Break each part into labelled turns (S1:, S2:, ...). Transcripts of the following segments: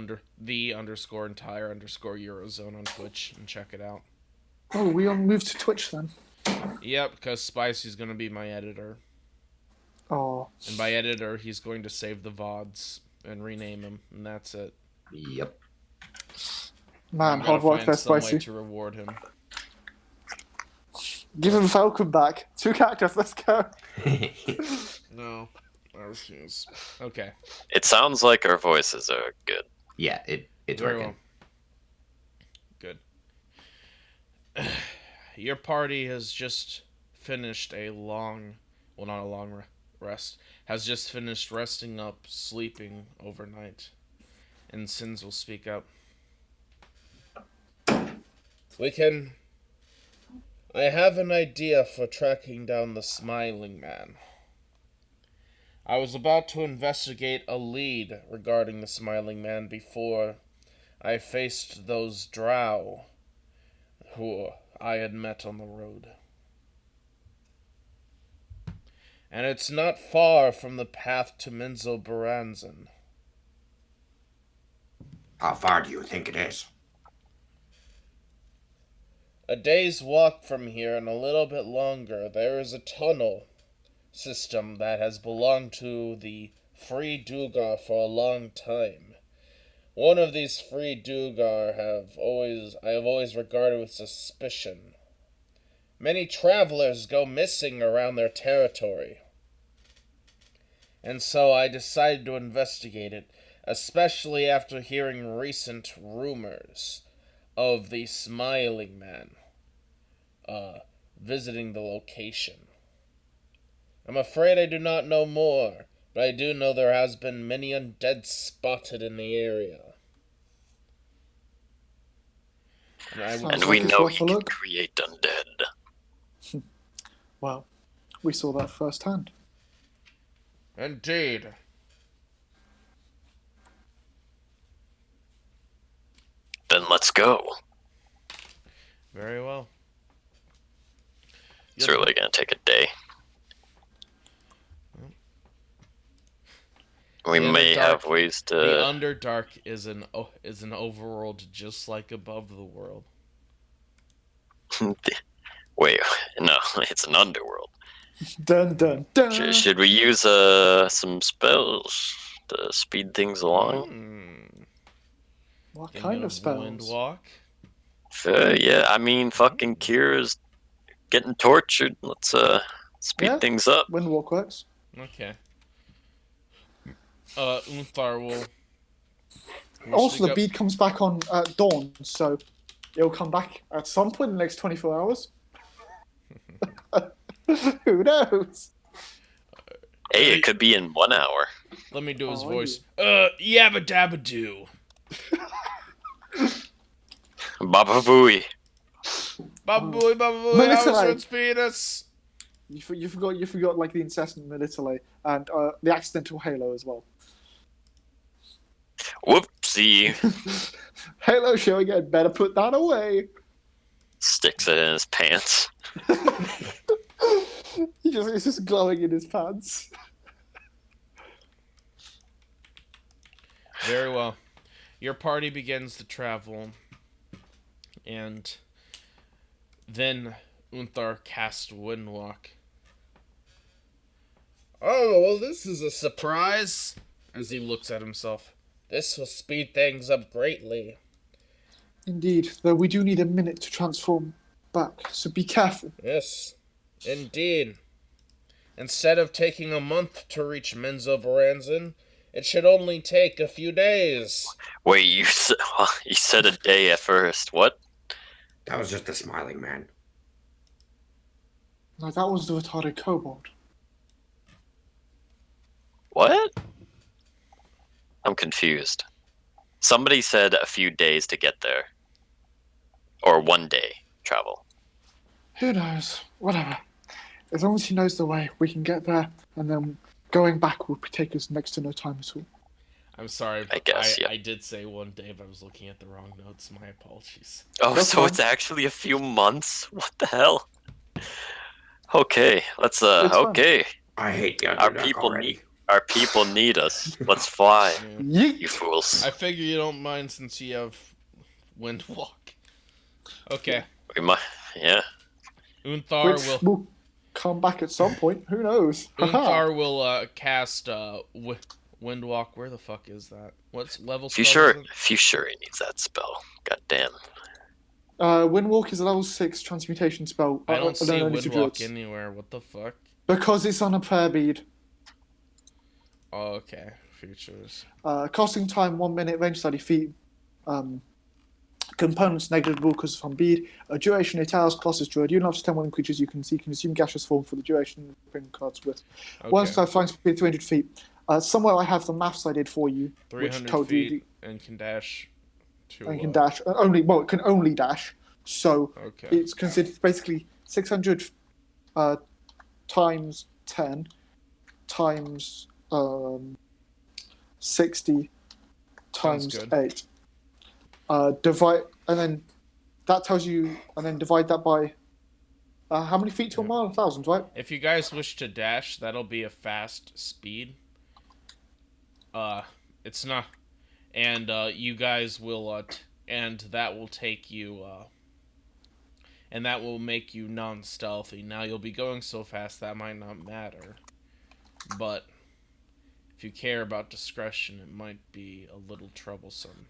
S1: _entire_eurozone on Twitch and check it out.
S2: Oh, we on move to Twitch then.
S1: Yep, because Spicy's gonna be my editor.
S2: Oh.
S1: And by editor, he's going to save the VODs and rename them, and that's it.
S3: Yep.
S2: Man, hard work there, Spicy.
S1: Way to reward him.
S2: Give him Falcon back. 2 characters, let's go.
S1: No, I refuse. Okay.
S4: It sounds like our voices are good.
S3: Yeah, it's
S1: Very
S3: working.
S1: Well. Good. Your party has just finished a long, well, not a long rest, has just finished resting up, sleeping overnight. And Sins will speak up. I have an idea for tracking down the Smiling Man. I was about to investigate a lead regarding the Smiling Man before I faced those drow who I had met on the road. And it's not far from the path to Minzo Baranzan.
S3: How far do you think it is?
S1: A day's walk from here and a little bit longer, there is a tunnel system that has belonged to the Free Duergar for a long time. One of these Free Duergar I have always regarded with suspicion. Many travelers go missing around their territory. And so I decided to investigate it, especially after hearing recent rumors of the Smiling Man visiting the location. I'm afraid I do not know more, but I do know there has been many undead spotted in the area.
S4: And we know he can create undead.
S2: Well, we saw that firsthand.
S1: Indeed.
S4: Then let's go.
S1: Very well.
S4: It's really gonna take a day. We may have ways to.
S1: The Underdark is an overworld just like above the world.
S4: Wait, no, it's an underworld.
S2: Dun dun dun.
S4: Should we use some spells to speed things along?
S2: What kind of spells?
S1: Windwalk?
S4: Yeah, I mean, fucking Kira's getting tortured. Let's speed things up.
S2: Windwalk works.
S1: Okay. Unthar will...
S2: Also, the bead comes back on dawn, so it'll come back at some point in the next 24 hours. Who knows?
S4: Hey, it could be in 1 hour.
S1: Let me do his voice. Yabba dabba doo.
S4: Baba Booey.
S1: Baba Booey, how was its penis?
S2: You forgot like the incessant Melitele and the accidental Halo as well.
S4: Whoopsie.
S2: Halo show again. Better put that away.
S4: Sticks it in his pants.
S2: He's just glowing in his pants.
S1: Very well. Your party begins to travel, and then Unthar casts Windwalk. Oh, well, this is a surprise, as he looks at himself. This will speed things up greatly.
S2: Indeed, though we do need a minute to transform back, so be careful.
S1: Yes, indeed. Instead of taking a month to reach Minzo Baranzan, it should only take a few days.
S4: Wait, you said a day at first. What?
S3: That was just the Smiling Man.
S2: No, that was the retarded kobold.
S4: What? I'm confused. Somebody said a few days to get there. Or 1 day travel.
S2: Who knows? Whatever. As long as he knows the way, we can get there, and then going back will take us next to no time at all.
S1: I'm sorry,
S4: I guess,
S1: I did say 1 day, but I was looking at the wrong notes. My apologies.
S4: Oh, so it's actually a few months? What the hell? Okay, let's, okay.
S3: I hate the Underdark
S4: Our people
S3: already.
S4: Our people need us. Let's fly,
S1: Yeah.
S4: you fools.
S1: I figure you don't mind since you have Windwalk. Okay.
S4: We might, yeah.
S1: Unthar
S2: Which will come back at some point. Who knows?
S1: Unthar will cast Windwalk. Where the fuck is that? What's level
S4: If you
S1: spell?
S4: sure he needs that spell. God damn.
S2: Windwalk is a level 6 transmutation spell.
S1: I don't see
S2: only to
S1: Windwalk
S2: druids.
S1: anywhere. What the fuck?
S2: Because it's on a prayer bead.
S1: Oh, okay. Features.
S2: Casting time 1 minute, range 30 feet. Components negligible because it's on bead. Duration, it allows classes druid. You don't have to tell one creatures you can see. You can assume gaseous form for the duration of bring cards with.
S1: Okay.
S2: One star flying speed 300 feet. Somewhere I have the maths I did for you,
S1: 300
S2: which told
S1: feet
S2: you
S1: and can dash.
S2: and can dash. It can only dash. So
S1: Okay.
S2: it's considered basically 600 times 10 times 60 times
S1: good.
S2: 8. Divide, and then that tells you, and then divide that by how many feet to a mile? 1,000, right?
S1: If you guys wish to dash, that'll be a fast speed. It's not, and you guys will, and that will take you, and that will make you non-stealthy. Now you'll be going so fast that might not matter, but if you care about discretion, it might be a little troublesome.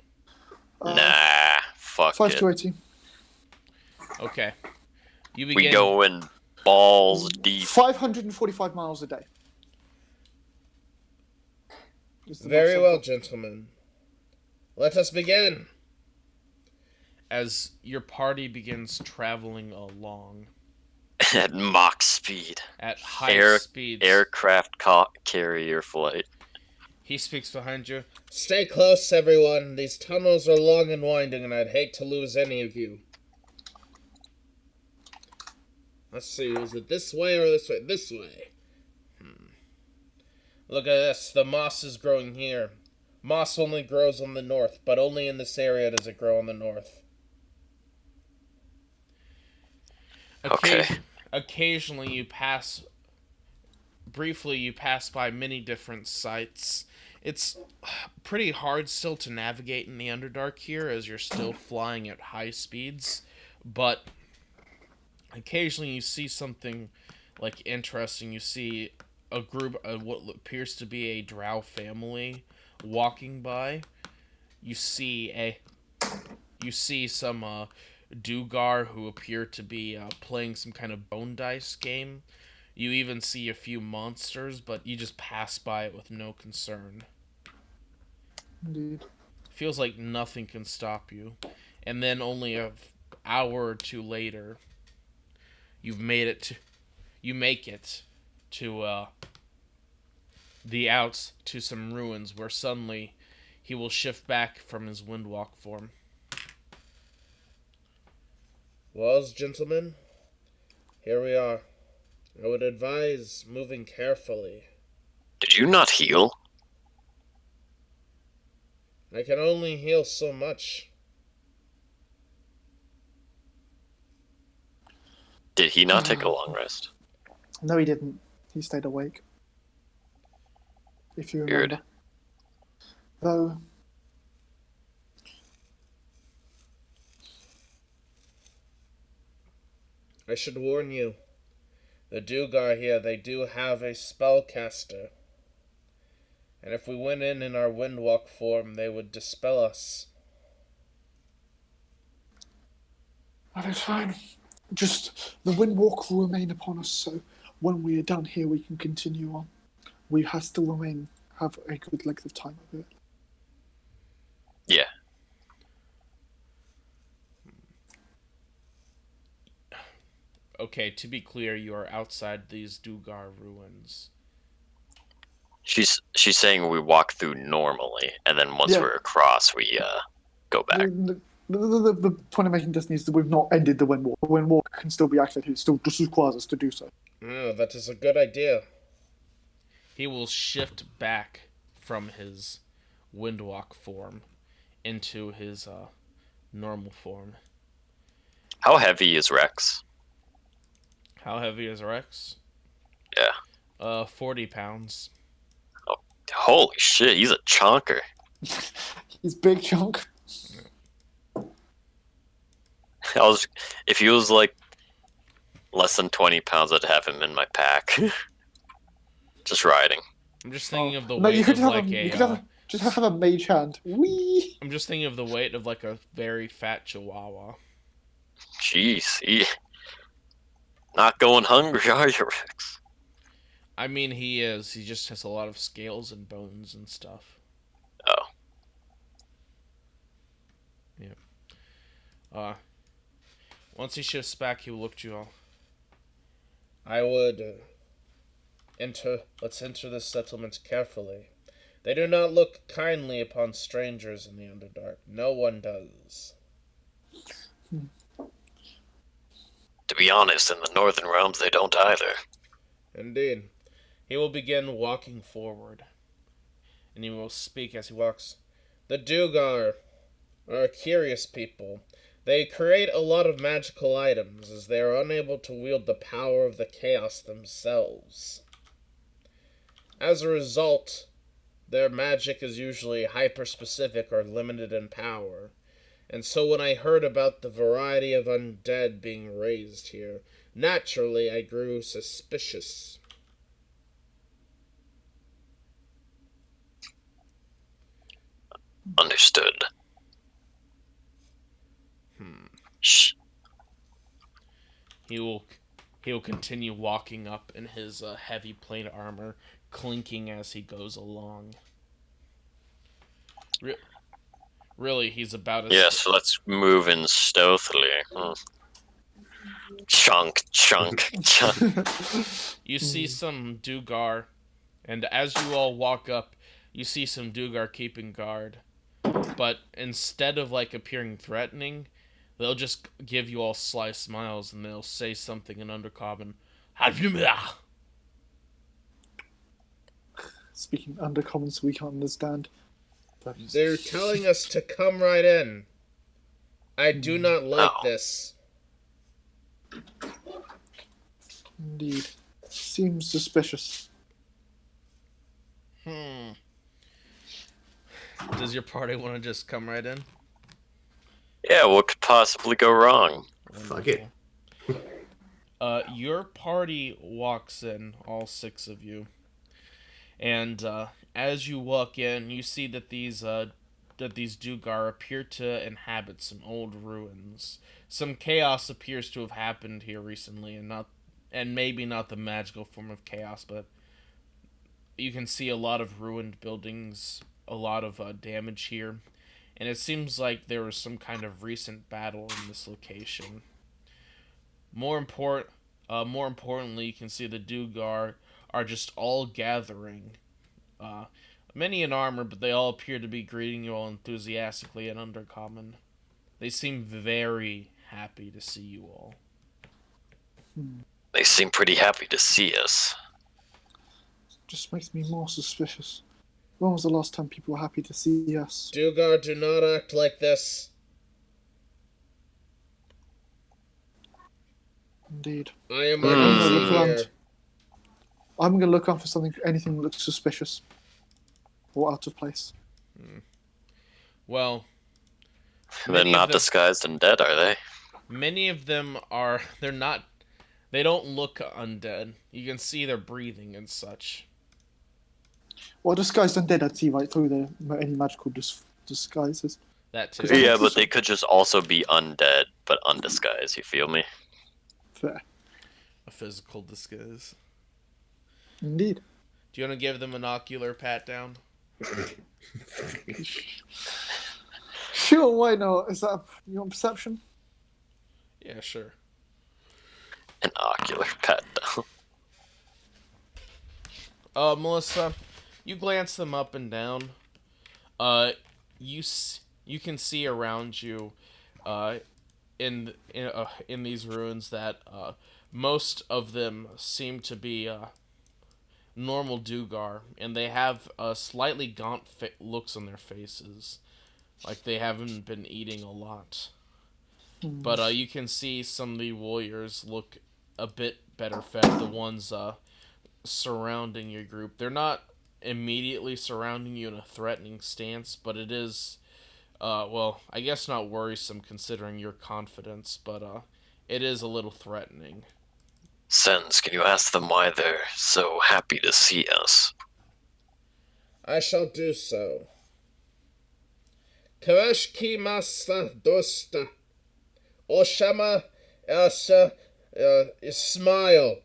S4: Nah, fuck
S2: 5
S4: it.
S2: to 80.
S1: Okay, you begin.
S4: We go in balls deep.
S2: 545 miles a day. Is the
S1: Very
S2: maths
S1: well,
S2: I've got.
S1: gentlemen. Let us begin. As your party begins traveling along
S4: At Mach speed.
S1: at high speeds,
S4: Aircraft carrier flight.
S1: he speaks behind you. Stay close, everyone. These tunnels are long and winding, and I'd hate to lose any of you. Let's see, is it this way or this way? This way. Look at this. The moss is growing here. Moss only grows on the north, but only in this area does it grow on the north.
S4: Okay.
S1: Occasionally you pass by many different sites. It's pretty hard still to navigate in the Underdark here as you're still flying at high speeds, but occasionally you see something like interesting. You see a group of what appears to be a drow family walking by. You see some Duergar who appear to be playing some kind of bone dice game. You even see a few monsters, but you just pass by it with no concern.
S2: Indeed.
S1: Feels like nothing can stop you. And then only an hour or two later, you make it to the outs to some ruins where suddenly he will shift back from his windwalk form. Well, gentlemen, here we are. I would advise moving carefully.
S4: Did you not heal?
S1: I can only heal so much.
S4: Did he not take a long rest?
S2: No, he didn't. He stayed awake. If you remember.
S4: Weird.
S2: Though,
S1: I should warn you. The Duergar here, they do have a spellcaster. And if we went in our windwalk form, they would dispel us.
S2: that is fine. Just the windwalk will remain upon us, so when we are done here, we can continue on. We have still have a good length of time of it.
S4: Yeah.
S1: Okay, to be clear, you are outside these Duergar ruins.
S4: She's saying we walk through normally, and then once
S2: Yeah.
S4: we're across, we go back.
S2: The point I'm making, Destiny, is that we've not ended the windwalk. The windwalk can still be activated. It still just requires us to do so.
S1: Oh, that is a good idea. He will shift back from his windwalk form into his normal form.
S4: How heavy is Rex?
S1: How heavy is Rex?
S4: Yeah.
S1: 40 pounds.
S4: Oh, Holy shit, he's a chonker.
S2: He's big chunk.
S4: If he was like less than 20 pounds, I'd have him in my pack. Just riding.
S1: I'm just thinking of the
S2: No, you
S1: weight
S2: could
S1: of
S2: have
S1: like
S2: you could have just have a mage hand. Whee!
S1: I'm just thinking of the weight of like a very fat chihuahua.
S4: Jeez, he not going hungry, are you, Rex?
S1: I mean, he is. He just has a lot of scales and bones and stuff.
S4: Oh.
S1: Once he shifts back, he will look at you all. I would Let's enter this settlement carefully. They do not look kindly upon strangers in the Underdark. No one does.
S4: To be honest, in the Northern Realms, they don't either.
S1: Indeed. He will begin walking forward, and he will speak as he walks. The Duergar are a curious people. They create a lot of magical items, as they are unable to wield the power of the chaos themselves. As a result, their magic is usually hyper-specific or limited in power. And so when I heard about the variety of undead being raised here, naturally I grew suspicious.
S4: Understood. Shh.
S1: He will continue walking up in his heavy plate armor, clinking as he goes along. Really, he's about as...
S4: Yes, let's move in stealthily. Chunk, chunk, chunk.
S1: You see some Duergar, and as you all walk up, you see some Duergar keeping guard. But instead of like appearing threatening, they'll just give you all sly smiles and they'll say something in Undercommon.
S2: Speaking undercommon, so we can't understand.
S1: They're telling us to come right in. I do not like
S4: Oh.
S1: this.
S2: Indeed. Seems suspicious.
S1: Does your party want to just come right in?
S4: Yeah, what could possibly go wrong?
S3: Fuck it.
S1: Your party walks in, all 6 of you. And as you walk in, you see that these Duergar appear to inhabit some old ruins. Some chaos appears to have happened here recently, and maybe not the magical form of chaos, but you can see a lot of ruined buildings, a lot of damage here, and it seems like there was some kind of recent battle in this location. More importantly, you can see the Duergar are just all gathering. Many in armor, but they all appear to be greeting you all enthusiastically and Undercommon. They seem very happy to see you all.
S4: They seem pretty happy to see us.
S2: Just makes me more suspicious. When was the last time people were happy to see us?
S1: Duergar, do not act like this.
S2: Indeed.
S1: I am
S2: I'm gonna
S1: uneasy
S2: look
S1: here.
S2: around. I'm gonna look out for anything that looks suspicious or out of place.
S1: Well,
S4: They're
S1: Many of
S4: not
S1: them-
S4: disguised and dead, are they?
S1: many of them are. They don't look undead. You can see they're breathing and such.
S2: Well, disguised undead, I'd see right through any magical disguises.
S1: That too.
S2: Because I'm
S4: Yeah,
S2: not
S4: but
S2: sure.
S4: they could just also be undead, but undisguised, you feel me?
S2: Fair.
S1: A physical disguise.
S2: Indeed.
S1: Do you want to give them an ocular pat down?
S2: Sure, why not? Is that you want perception?
S1: Yeah, sure.
S4: An ocular pat down.
S1: Melissa, you glance them up and down. You can see around you, in these ruins that most of them seem to be normal Duergar, and they have slightly gaunt looks on their faces, like they haven't been eating a lot. But you can see some of the warriors look a bit better fed. The ones surrounding your group, they're not immediately surrounding you in a threatening stance, but it is, well, I guess not worrisome considering your confidence, but it is a little threatening.
S4: Sens, can you ask them why they're so happy to see us?
S1: I shall do so. Karashki masa dosta. Oshama asa smile.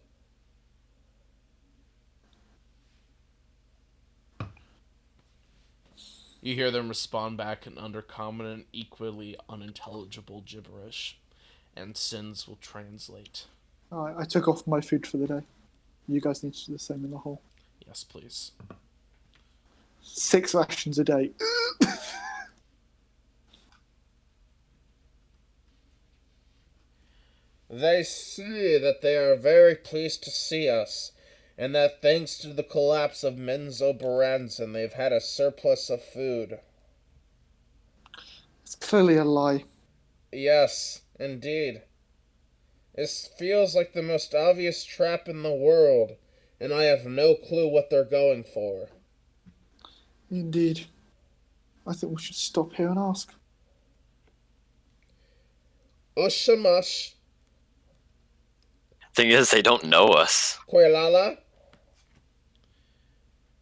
S1: You hear them respond back in undercommon and equally unintelligible gibberish, and Sins will translate.
S2: I took off my food for the day. You guys need to do the same in the hall.
S1: Yes, please.
S2: 6 rations a day.
S1: They say that they are very pleased to see us, and that thanks to the collapse of Menzo Baranzan, they've had a surplus of food.
S2: It's clearly a lie.
S1: Yes, indeed. This feels like the most obvious trap in the world, and I have no clue what they're going for.
S2: Indeed. I think we should stop here and ask.
S1: Oshamash,
S4: Thing is, they don't know us.
S1: Quelala.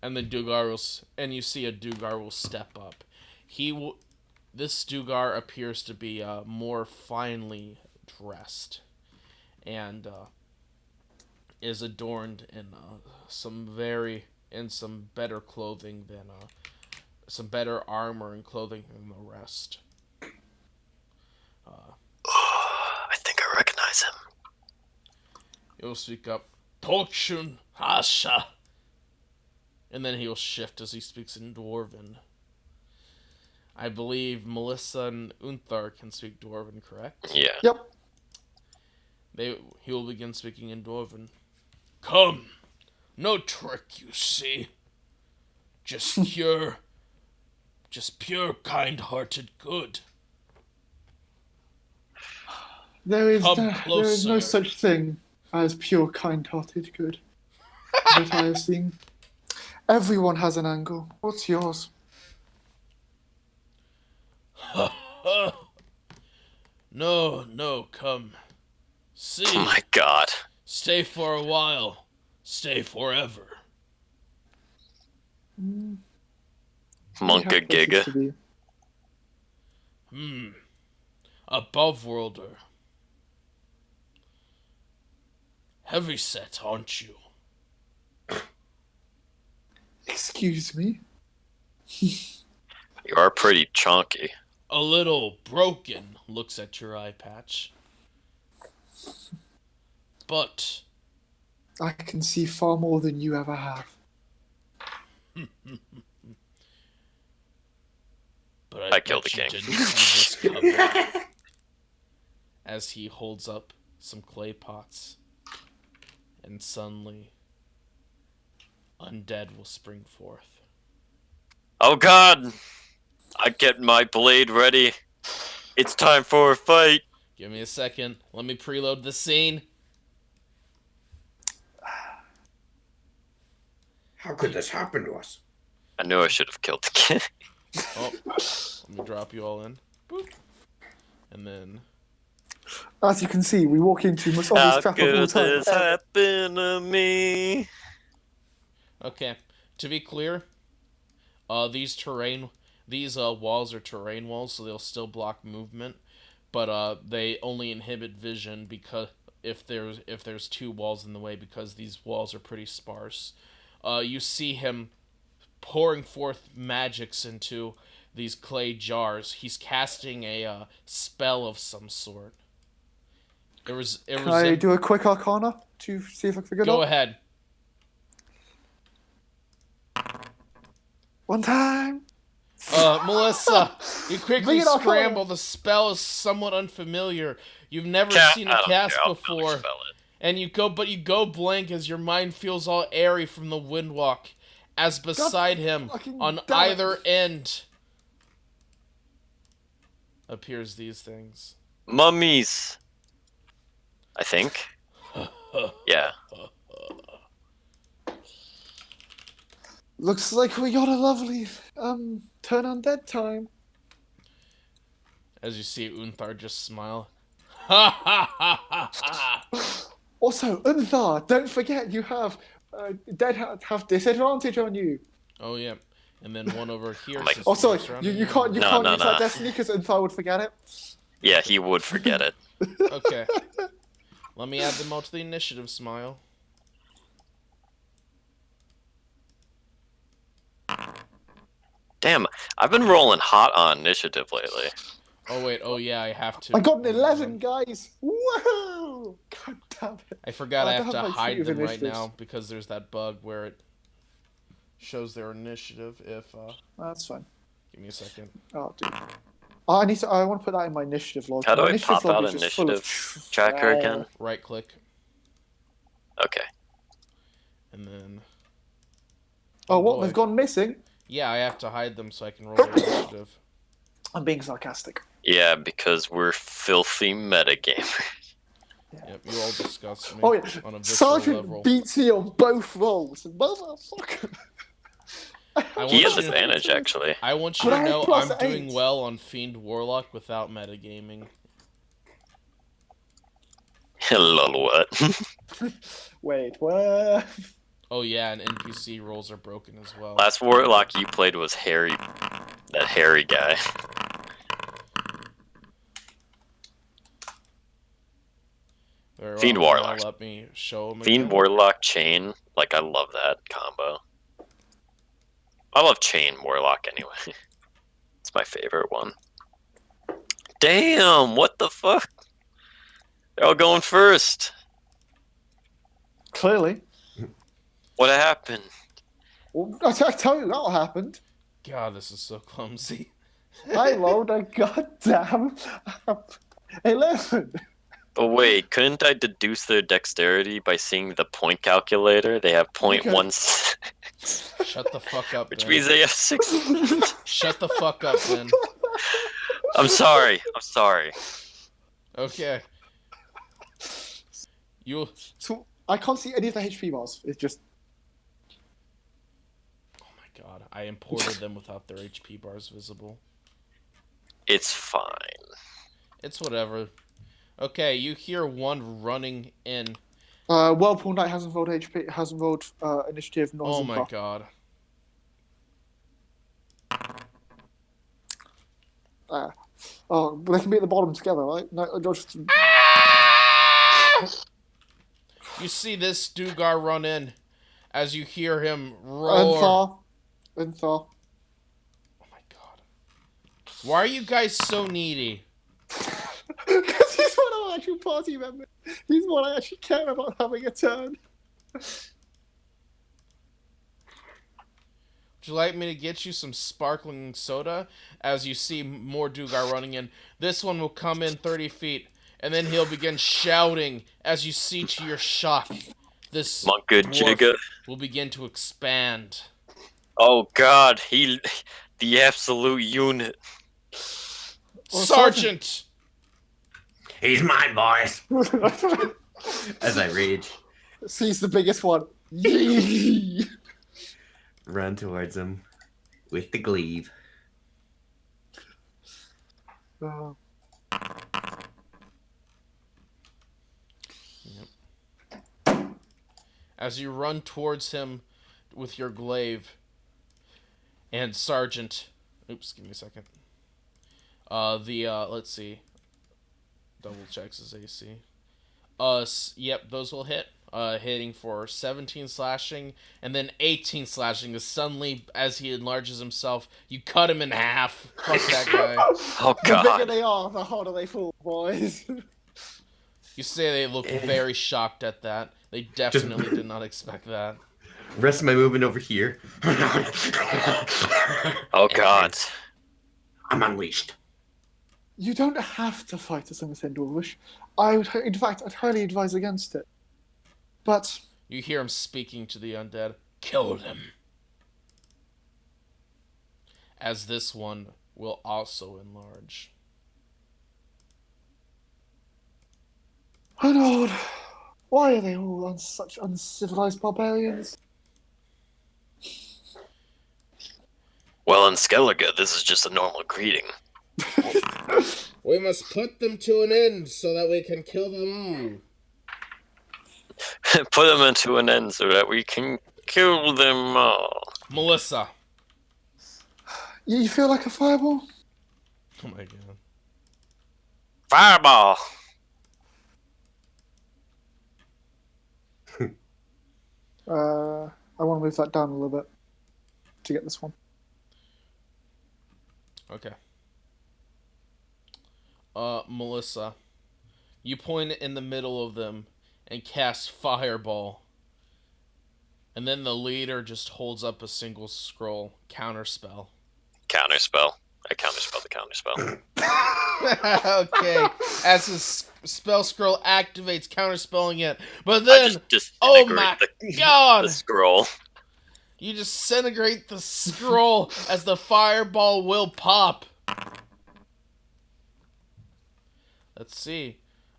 S1: And the Duergar will, and you see a Duergar will step up. This Duergar appears to be more finely dressed, and is adorned in some better clothing than some better armor and clothing than the rest.
S4: I think I recognize him.
S1: He'll speak up, Tokshun Hasha, and then he'll shift as he speaks in Dwarven. I believe Melissa and Unthar can speak Dwarven, correct?
S4: Yeah.
S2: Yep.
S1: He will begin speaking in Dwarven. Come, no trick, you see. Just pure kind-hearted good.
S2: There is
S1: Come
S2: no
S1: closer.
S2: such thing as pure kind-hearted good that I have seen. Everyone has an angle. What's yours?
S1: No, come. See.
S4: Oh my god.
S1: Stay for a while. Stay forever.
S2: We
S4: Monka
S2: have places
S4: Giga.
S2: to be.
S1: Above worlder. Heavy set, aren't you?
S2: Excuse me?
S4: You are pretty chonky.
S1: A little broken, looks at your eye patch. But
S2: I can see far more than you ever have.
S1: But
S4: I killed the
S1: bet
S4: king.
S1: you didn't see this coming. As he holds up some clay pots, and suddenly undead will spring forth.
S4: Oh god! I get my blade ready. It's time for a fight.
S1: Give me a second. Let me preload the scene.
S3: How could this happen to us?
S4: I knew I should have killed the kid.
S1: Oh, let me drop you all in. Boop. And then
S2: As you can see, we walk into the most
S4: How
S2: obvious trap of all
S4: could
S2: time.
S4: this happen to me?
S1: okay. To be clear, these walls are terrain walls, so they'll still block movement, but they only inhibit vision because if there's 2 walls in the way, because these walls are pretty sparse. You see him pouring forth magics into these clay jars. He's casting a spell of some sort.
S2: Can I do a quick arcana to see if I can figure it out?
S1: Go ahead.
S2: One time.
S1: Melissa, you quickly
S2: Bring it on.
S1: scramble. The spell is somewhat unfamiliar. You've never seen
S4: I
S1: it
S4: don't
S1: cast
S4: care, I'll
S1: before.
S4: spell it.
S1: And you go blank as your mind feels all airy from the windwalk, as beside him,
S2: fucking
S1: on
S2: damn it.
S1: either end, appears these things.
S4: Mummies. I think. Yeah.
S2: Looks like we got a lovely turn undead time.
S1: As you see Unthar just smile. Ha ha ha ha ha!
S2: Also, Unthar, don't forget you have dead have disadvantage on you.
S1: Oh yeah, and then one over here.
S4: Oh my-
S1: since
S2: Oh,
S1: we're
S2: sorry,
S1: surrounding
S2: you can't
S4: No, no,
S2: use
S4: no.
S2: that destiny because Unthar would forget it.
S4: Yeah, he would forget it.
S1: Okay. Let me add them all to the initiative smile.
S4: Damn, I've been rolling hot on initiative lately.
S1: Oh wait, oh yeah, I have to.
S2: I got an 11, guys. Whoa! God damn it!
S1: I forgot I have to
S2: my
S1: hide
S2: treat of
S1: them right
S2: initiatives.
S1: now because there's that bug where it shows their initiative. If
S2: That's fine.
S1: give me a second.
S2: Oh, dude. I need to. I want to put that in my initiative log.
S4: How do
S2: My
S4: I
S2: initiative
S4: pop
S2: log
S4: out
S2: is just full of
S4: initiative tracker again?
S1: Right click,
S4: Okay.
S1: and then.
S2: Oh, what?
S1: boy.
S2: They've gone missing?
S1: Yeah, I have to hide them so I can roll the initiative.
S2: I'm being sarcastic.
S4: Yeah, because we're filthy metagamers.
S1: Yep, you all disgust me
S2: Oh yeah,
S1: on a visceral
S2: Sergeant
S1: level.
S2: beats me on both rolls. Motherfucker.
S1: I
S4: He has
S1: want you-
S4: advantage, actually.
S1: I want you
S2: But
S1: to
S2: I have
S1: know
S2: plus
S1: I'm doing
S2: 8.
S1: well on Fiend Warlock without metagaming.
S4: Lol, what?
S2: Wait, what?
S1: Oh yeah, and NPC rolls are broken as well.
S4: Last Warlock you played was Harry. That Harry guy.
S1: Very
S4: Fiend
S1: well, now
S4: Warlock.
S1: let me show them
S4: Fiend
S1: again.
S4: Warlock Chain. Like, I love that combo. I love Chain Warlock anyway. It's my favorite one. Damn, what the fuck? They're all going first.
S2: Clearly.
S4: What happened?
S2: Well, I tell you what happened.
S1: God, this is so clumsy.
S2: I rolled a goddamn 11.
S4: But wait, couldn't I deduce their dexterity by seeing the point calculator? They have point
S2: Okay.
S4: 1,
S1: Shut the fuck up,
S4: which
S1: Ben.
S4: means they have 6.
S1: Shut the fuck up, Ben.
S4: I'm sorry. I'm sorry.
S1: Okay. You.
S2: So I can't see any of the HP bars. It's just
S1: Oh my god, I imported them without their HP bars visible.
S4: It's fine.
S1: It's whatever. Okay, you hear one running in.
S2: Whirlpool Knight hasn't rolled HP, hasn't rolled initiative. Nor
S1: Oh
S2: Zimpa.
S1: my god.
S2: Oh, they can be at the bottom together, right? No, just
S1: You see this Duergar run in as you hear him roar.
S2: Unthar.
S1: Oh my god. Why are you guys so needy?
S2: Because he's one of our actual party members. He's one I actually care about having a turn.
S1: Would you like me to get you some sparkling soda? As you see more Duergar running in. This one will come in 30 feet. And then he'll begin shouting as you see to your shock. This
S4: Monka
S1: dwarf
S4: Jigga.
S1: will begin to expand.
S4: Oh god, the absolute unit.
S2: Well,
S1: Sergeant!
S3: He's mine, boys. As I rage,
S2: Sees the biggest one. Yee!
S3: run towards him with the glaive.
S2: Oh.
S1: As you run towards him with your glaive, and Sergeant, oops, give me a second. Let's see, double checks his AC. Yep, those will hit. Hitting for 17 slashing, and then 18 slashing. As suddenly, as he enlarges himself, you cut him in half. Fuck that guy.
S4: Oh
S2: The bigger
S4: god.
S2: they are, the harder they fall, boys.
S1: You say they look very shocked at that. They definitely did not expect that.
S3: Rest of my movement over here.
S4: Oh god.
S3: I'm unleashed.
S2: You don't have to fight us in this Dwarvish. In fact, I'd highly advise against it. But
S1: You hear him speaking to the undead. Kill them. As this one will also enlarge.
S2: my lord, why are they all such uncivilized barbarians?
S4: Well, in Skellige, this is just a normal greeting.
S1: We must put them to an end so that we can kill them all.
S4: Put them into an end so that we can kill them all.
S1: Melissa.
S2: You feel like a fireball?
S1: Oh my god.
S4: Fireball!
S2: I want to move that down a little bit to get this one.
S1: Okay. Melissa. You point it in the middle of them and cast Fireball. And then the leader just holds up a single scroll. Counterspell.
S4: Counterspell. I counterspell the counterspell.
S1: Okay. As his spell scroll activates, counterspelling it. But
S4: I
S1: then,
S4: just disintegrate
S1: oh my god!
S4: the scroll.
S1: You disintegrate the scroll as the fireball will pop. Let's see.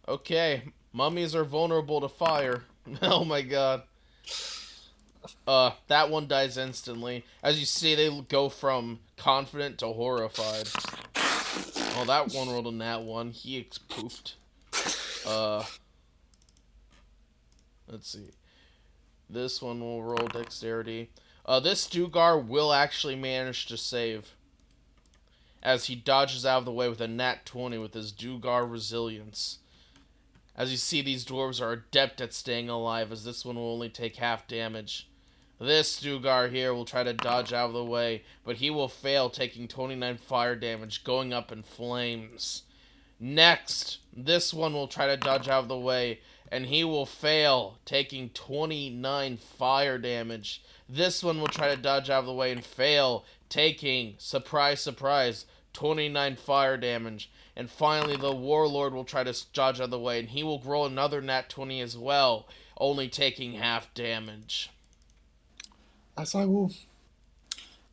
S1: Okay. Mummies are vulnerable to fire. Oh my god. That one dies instantly. As you see, they go from confident to horrified. Oh, that one rolled a nat one. He poofed. Let's see. This one will roll dexterity. This Duergar will actually manage to save. As he dodges out of the way with a nat 20 with his Duergar resilience. As you see, these dwarves are adept at staying alive, as this one will only take half damage. This Duergar here will try to dodge out of the way, but he will fail, taking 29 fire damage, going up in flames. Next, this one will try to dodge out of the way, and he will fail, taking 29 fire damage. This one will try to dodge out of the way and fail, taking, surprise, surprise, 29 fire damage. And finally, the Warlord will try to dodge out of the way, and he will roll another nat 20 as well, only taking half damage.
S2: As I will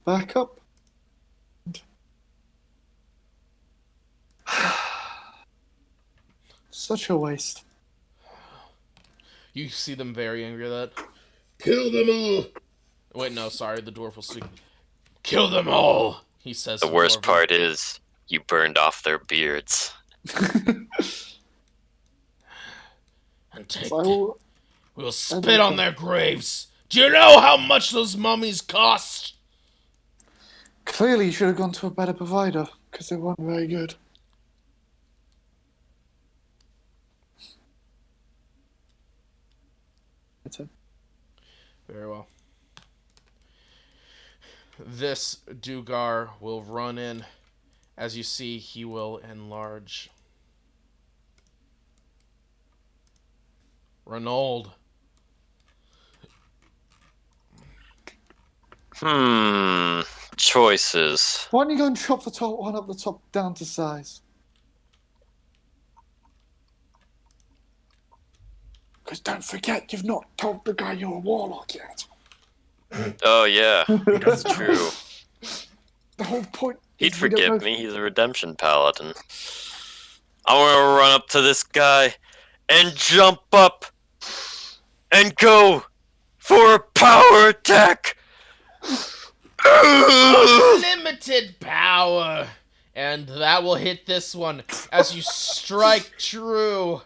S2: back up. Such a waste.
S1: You see them very angry at that. Kill them all! Wait, no, sorry, the dwarf will speak. Kill them all! He says.
S4: The worst part is, you burned off their beards.
S1: And take
S2: So
S1: we'll spit on their graves. Do you know how much those mummies cost?
S2: clearly you should have gone to a better provider, because they weren't very good.
S1: Very well. This Duergar will run in. As you see, he will enlarge. Renauld.
S4: Choices.
S2: Why don't you go and chop the top one up the top down to size? Because don't forget, you've not told the guy you're a warlock yet.
S4: Oh yeah, that's true.
S2: The whole point
S4: He'd
S2: is we don't know
S4: forgive me, he's a redemption paladin. I want to run up to this guy and jump up and go for a power attack.
S1: Unlimited power. And that will hit this one as you strike true,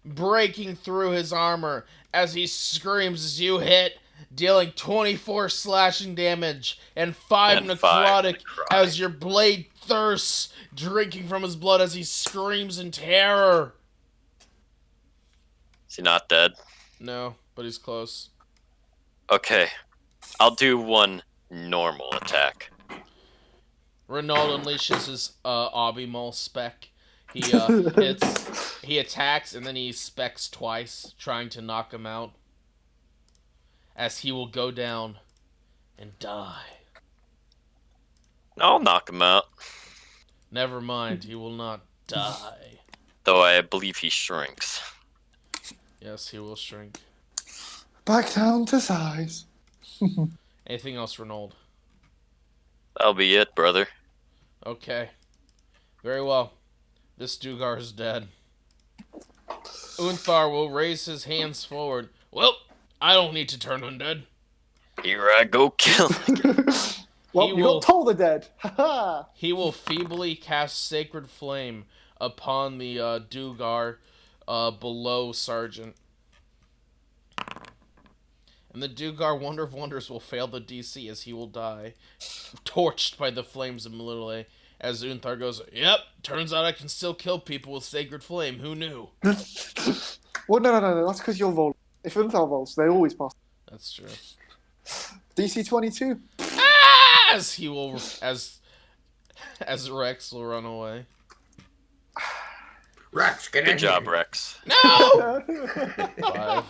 S1: breaking through his armor as he screams as you hit, dealing 24 slashing damage and 5 necrotic as your blade thirsts, drinking from his blood as he screams in terror.
S4: Is he not dead?
S1: No, but he's close.
S4: Okay, I'll do one normal attack.
S1: Renauld unleashes his Obimol spec. He he attacks and then he specs twice, trying to knock him out. As he will go down and die.
S4: I'll knock him out.
S1: Never mind, he will not die.
S4: Though I believe he shrinks.
S1: Yes, he will shrink.
S2: back down to size.
S1: Anything else, Renauld?
S4: That'll be it, brother.
S1: Okay. Very well. This Duergar is dead. Unthar will raise his hands forward. Well, I don't need to turn undead.
S4: Here I go kill.
S2: Well,
S1: He
S2: you
S1: will-
S2: got Toll the Dead. Haha.
S1: He will feebly cast Sacred Flame upon the Duergar below Sergeant. And the Duergar Wonder of Wonders will fail the DC as he will die, torched by the flames immediately. As Unthar goes, "Yep, turns out I can still kill people with Sacred Flame. Who knew?"
S2: Well, no. That's because you're Vol. If Unthal Vols, they always pass.
S1: That's true.
S2: DC 22.
S1: As he will, as Rex will run away.
S3: Rex, get
S4: Good
S3: in
S4: job,
S3: here.
S4: Rex.
S1: No! 5,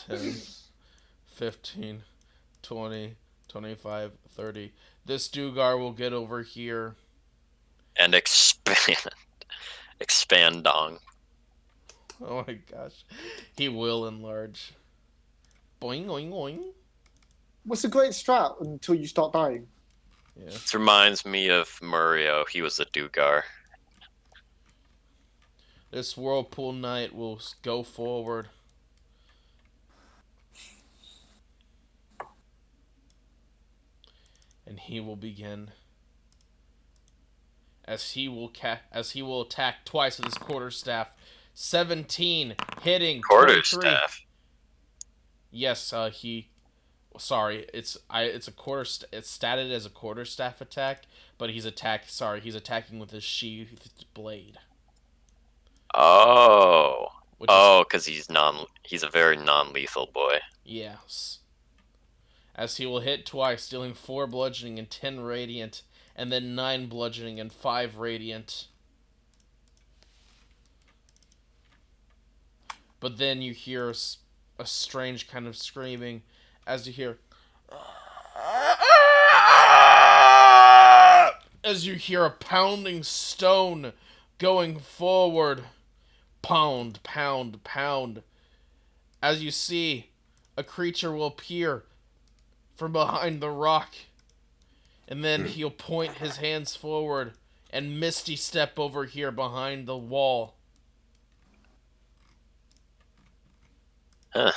S1: 10, 15, 20, 25, 30. This Duergar will get over here.
S4: And expand dong.
S1: Oh my gosh. He will enlarge. Boing, boing, boing.
S2: What's a great strat until you start dying?
S1: Yeah.
S4: This reminds me of Murio. He was a Duergar.
S1: This Whirlpool Knight will go forward. And he will begin. As he will attack twice with his quarterstaff. 17 hitting 23.
S4: Quarterstaff.
S1: Yes, he. Sorry, it's a quarter. It's statted as a quarterstaff attack, but he's attacking with his sheathed blade.
S4: Oh.
S1: Which is,
S4: Oh, because he's a very non-lethal boy.
S1: yes. As he will hit twice, dealing 4 bludgeoning and 10 radiant, and then 9 bludgeoning and 5 radiant. But then you hear a strange kind of screaming as you hear. As you hear a pounding stone going forward. Pound, pound, pound. As you see, a creature will appear from behind the rock. And then he'll point his hands forward and misty step over here behind the wall.
S4: Huh.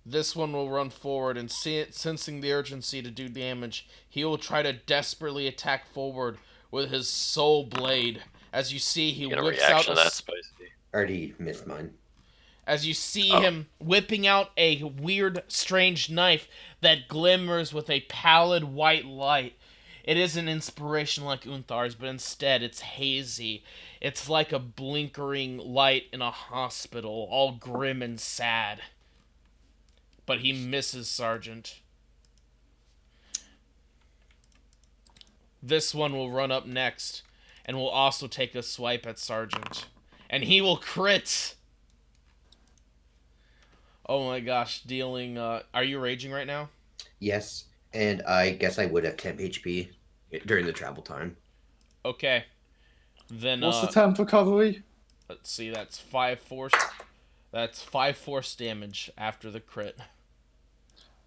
S1: This one will run forward and sensing the urgency to do damage, he will try to desperately attack forward with his soul blade. As you see, he
S4: Get a
S1: whips out
S4: reaction to that spicy.
S3: Already missed mine.
S1: as you see him whipping out a weird, strange knife that glimmers with a pallid white light. It isn't inspiration like Unthar's, but instead it's hazy. It's like a blinkering light in a hospital, all grim and sad. But he misses Sergeant. This one will run up next, and will also take a swipe at Sergeant. And he will crit! Oh my gosh, dealing, are you raging right now?
S3: Yes, and I guess I would have temp HP during the travel time.
S1: Okay. Then,
S2: What's the temp recovery?
S1: let's see, that's 5 force. That's 5 force damage after the crit.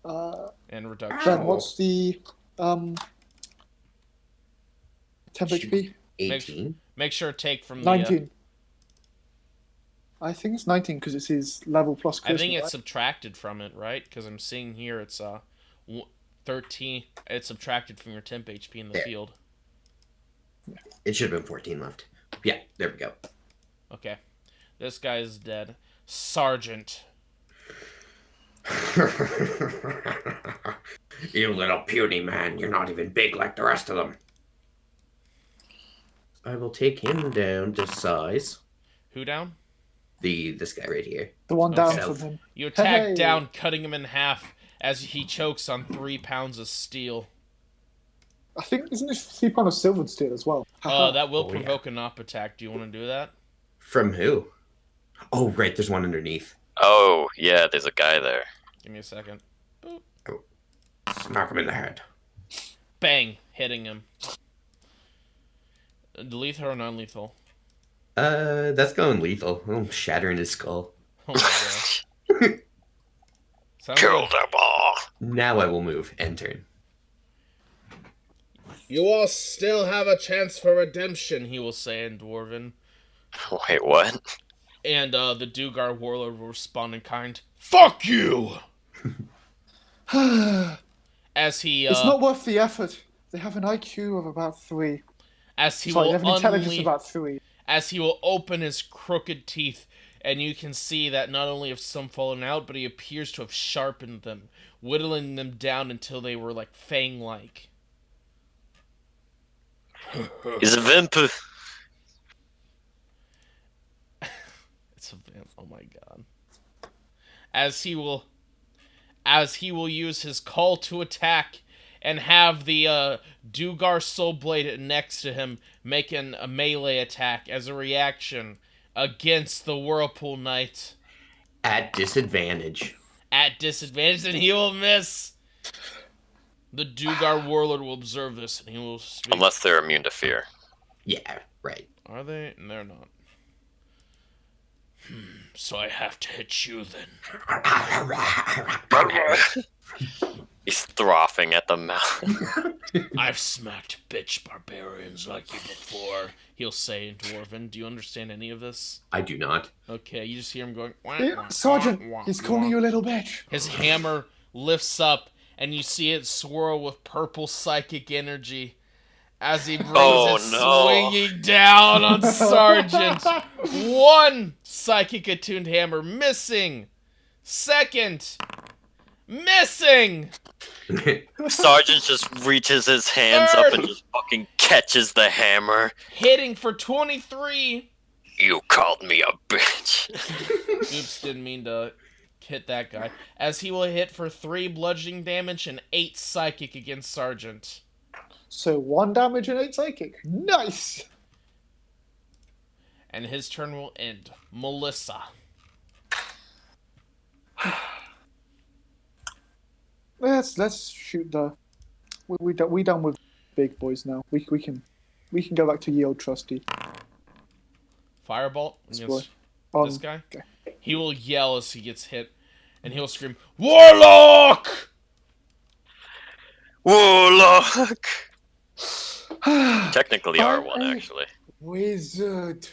S1: And reduction.
S2: Ben, what's the temp HP?
S3: 18.
S1: Make sure to take from the...
S2: 19. I think it's 19 because it's his level plus charisma.
S1: I think it's
S2: right?
S1: subtracted from it, right? Because I'm seeing here it's 13. It's subtracted from your temp HP in the
S3: There.
S1: field.
S3: It should have been 14 left. Yeah, there we go.
S1: Okay. This guy is dead. Sergeant.
S3: You little puny man, you're not even big like the rest of them. I will take him down to size.
S1: Who down?
S3: This guy right here.
S2: The one down
S1: Okay.
S2: from him.
S1: You attack
S2: Hey!
S1: down, cutting him in half as he chokes on 3 pounds of steel.
S2: I think, isn't this 3 pound of silver steel as well?
S1: That will
S3: Oh, yeah.
S1: provoke an op attack. Do you want to do that?
S3: From who? Oh, right, there's one underneath.
S4: Oh, yeah, there's a guy there.
S1: Give me a second.
S3: Smack him in the head.
S1: Bang! Hitting him. Lethal or non-lethal?
S3: That's going lethal. I'm shattering his skull.
S1: Oh my gosh. Sounds
S4: Kill
S1: like-
S4: them all.
S3: Now I will move. End turn.
S1: You all still have a chance for redemption, he will say in Dwarven.
S4: Wait, what?
S1: And the Duergar warlord will respond in kind. Fuck you! as he
S2: It's not worth the effort. They have an IQ of about 3.
S1: as he
S2: Sorry, they
S1: will
S2: have an intelligence of about 3.
S1: as he will open his crooked teeth, and you can see that not only have some fallen out, but he appears to have sharpened them, whittling them down until they were like fang-like.
S4: He's a vamp.
S1: It's a vamp. Oh my god. As he will use his call to attack and have the Duergar Soul Blade next to him making a melee attack as a reaction against the Whirlpool Knight.
S3: At disadvantage.
S1: At disadvantage, and he will miss. The Duergar Warlord will observe this, and he will speak.
S4: Unless they're immune to fear.
S3: Yeah, right.
S1: Are they? They're not. So I have to hit you then.
S4: He's frothing at the mouth.
S1: I've smacked bitch barbarians like you before, he'll say in Dwarven. Do you understand any of this?
S3: I do not.
S1: Okay, you just hear him going, wah,
S2: Yeah,
S1: wah,
S2: Sergeant,
S1: wah, wah,
S2: he's calling
S1: wah.
S2: you a little bitch.
S1: His hammer lifts up, and you see it swirl with purple psychic energy as he brings it swinging down on Sergeant. One psychic attuned hammer missing. Second, missing.
S4: Sergeant just reaches his hands up and just fucking catches the hammer.
S1: Hitting for 23.
S4: You called me a bitch.
S1: Oops, didn't mean to hit that guy. As he will hit for 3 bludgeoning damage and 8 psychic against Sergeant.
S2: So 1 damage and 8 psychic. Nice!
S1: And his turn will end. Melissa.
S2: Let's shoot the. We done with big boys now. We can go back to ye old trusty.
S1: Firebolt
S2: This
S1: against
S2: boy.
S1: this guy.
S2: Okay.
S1: He will yell as he gets hit, and he'll scream, Warlock!
S4: Warlock! Technically R1, actually.
S2: Wizard.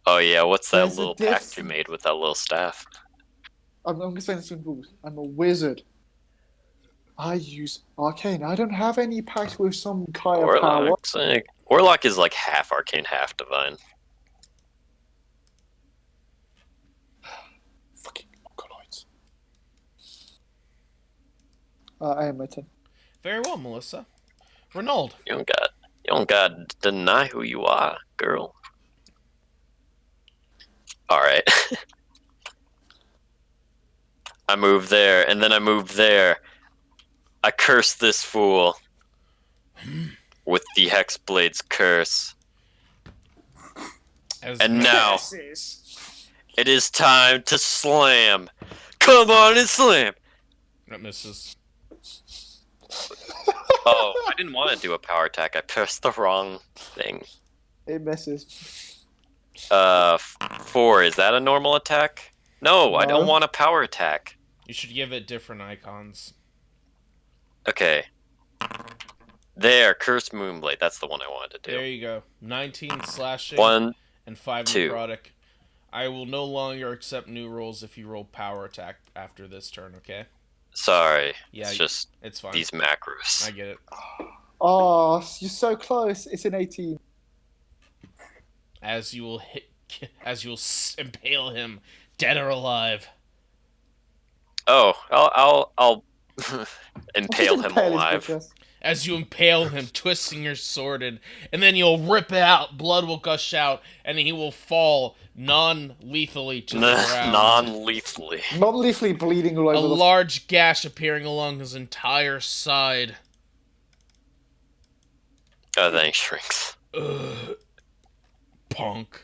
S4: Oh yeah, what's that
S2: There's a
S4: little pact you
S2: difference.
S4: made with that little staff?
S2: I'm gonna say this in rules. I'm a wizard. I use arcane. I don't have any pact with some kind of power.
S4: Warlock is like half arcane, half divine.
S2: Fucking Mongoloids. I am my turn.
S1: Very well, Melissa. Renaud.
S4: You don't got to deny who you are, girl. All right. I move there, and then I move there. I curse this fool with the Hexblade's curse. And now, it is time to slam. Come on and slam.
S1: That misses.
S4: Oh, I didn't want to do a power attack. I pressed the wrong thing.
S2: It misses.
S4: 4. Is that a normal attack? No, I don't
S2: No.
S4: want a power attack.
S1: You should give it different icons.
S4: Okay. There, Cursed Moonblade. That's the one I wanted to
S1: There
S4: do.
S1: you go. 19 slashing
S4: 1,
S1: and 5
S4: 2.
S1: necrotic. I will no longer accept new rolls if you roll power attack after this turn, okay?
S4: Sorry.
S1: Yeah,
S4: It's just
S1: it's fine.
S4: these macros.
S1: I get it.
S2: Oh, you're so close. It's an 18.
S1: As you will impale him, dead or alive.
S4: Oh, I'll impale him
S2: Impale his
S4: alive.
S2: bitch ass.
S1: As you impale him, twisting your sword, and then you'll rip it out, blood will gush out, and he will fall non-lethally to the ground.
S4: Non-lethally.
S2: Non-lethally bleeding all
S1: A
S2: over the
S1: large gash appearing along his entire side.
S4: Oh, then he shrinks.
S1: Punk.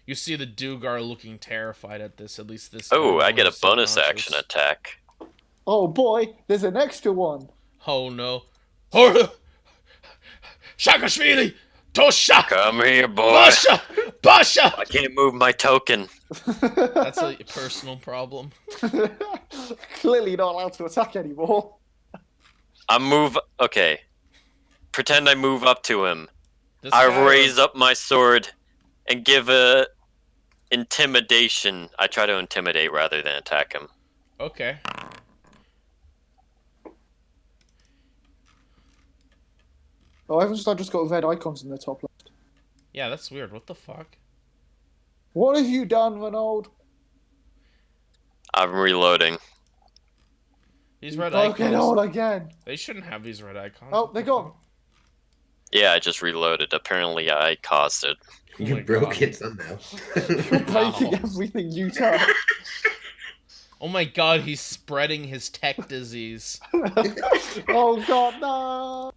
S1: You see the Duergar looking terrified at this, at least this
S4: Oh,
S1: time
S4: I get a
S1: he's
S4: bonus
S1: subconscious.
S4: action attack.
S2: Oh boy, there's an extra one.
S1: Oh no. Oh, Shakashvili! Tosha!
S4: Come here, boy.
S1: Basha! Basha!
S4: I can't move my token.
S1: That's a personal problem.
S2: Clearly not allowed to attack anymore.
S4: Okay. Pretend I move up to him.
S1: This
S4: I
S1: guy-
S4: raise up my sword and give a intimidation. I try to intimidate rather than attack him.
S1: Okay.
S2: Oh, haven't I just got red icons in the top left?
S1: Yeah, that's weird. What the fuck?
S2: What have you done, Renaud?
S4: I'm reloading.
S1: These
S2: You
S1: red
S2: broke it all
S1: icons.
S2: again.
S1: They shouldn't have these red icons.
S2: Oh,
S1: What
S2: they're
S1: the
S2: gone.
S1: fuck?
S4: Yeah, I just reloaded. Apparently, I caused it.
S1: Oh
S3: You
S1: my
S3: broke
S1: God.
S3: it somehow.
S2: You're breaking
S1: Wow.
S2: everything you touch.
S1: Oh my God, he's spreading his tech disease.
S2: Oh God, no!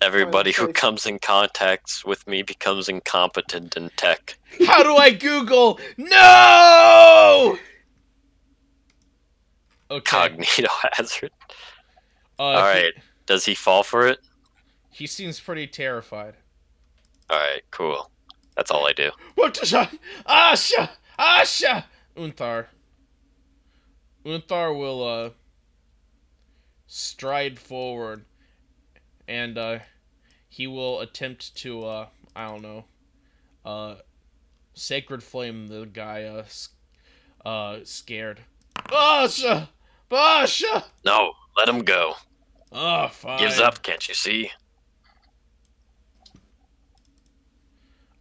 S4: Everybody who
S2: okay.
S4: comes in contact with me becomes incompetent in tech.
S1: How do I Google? No! Okay.
S4: Cognito hazard.
S1: He-
S4: Alright. Does he fall for it?
S1: He seems pretty terrified.
S4: Alright, cool. That's all I do.
S1: What does I? Asha! Asha! Unthar. Unthar will, stride forward and, he will attempt to, I don't know, Sacred Flame the guy, scared. Asha! Asha!
S4: No, let him go.
S1: Oh, fine.
S4: Gives up, can't you see?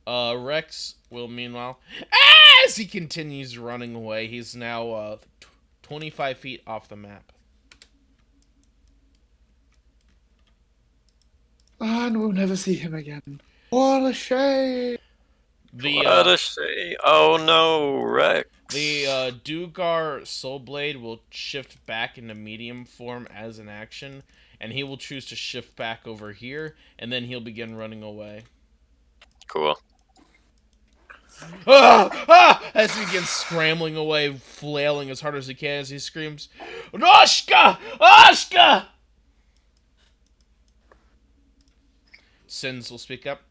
S1: Rex will meanwhile, as he continues running away, he's now 25 feet off the map.
S2: And we'll never see him again. What a shame.
S1: The
S4: What a shame. Oh no, Rex.
S1: the Duergar Soulblade will shift back into medium form as an action, and he will choose to shift back over here, and then he'll begin running away.
S4: Cool.
S1: Ah! Ah! As he begins scrambling away, flailing as hard as he can as he screams, Oshka! Oshka! Sins will speak up.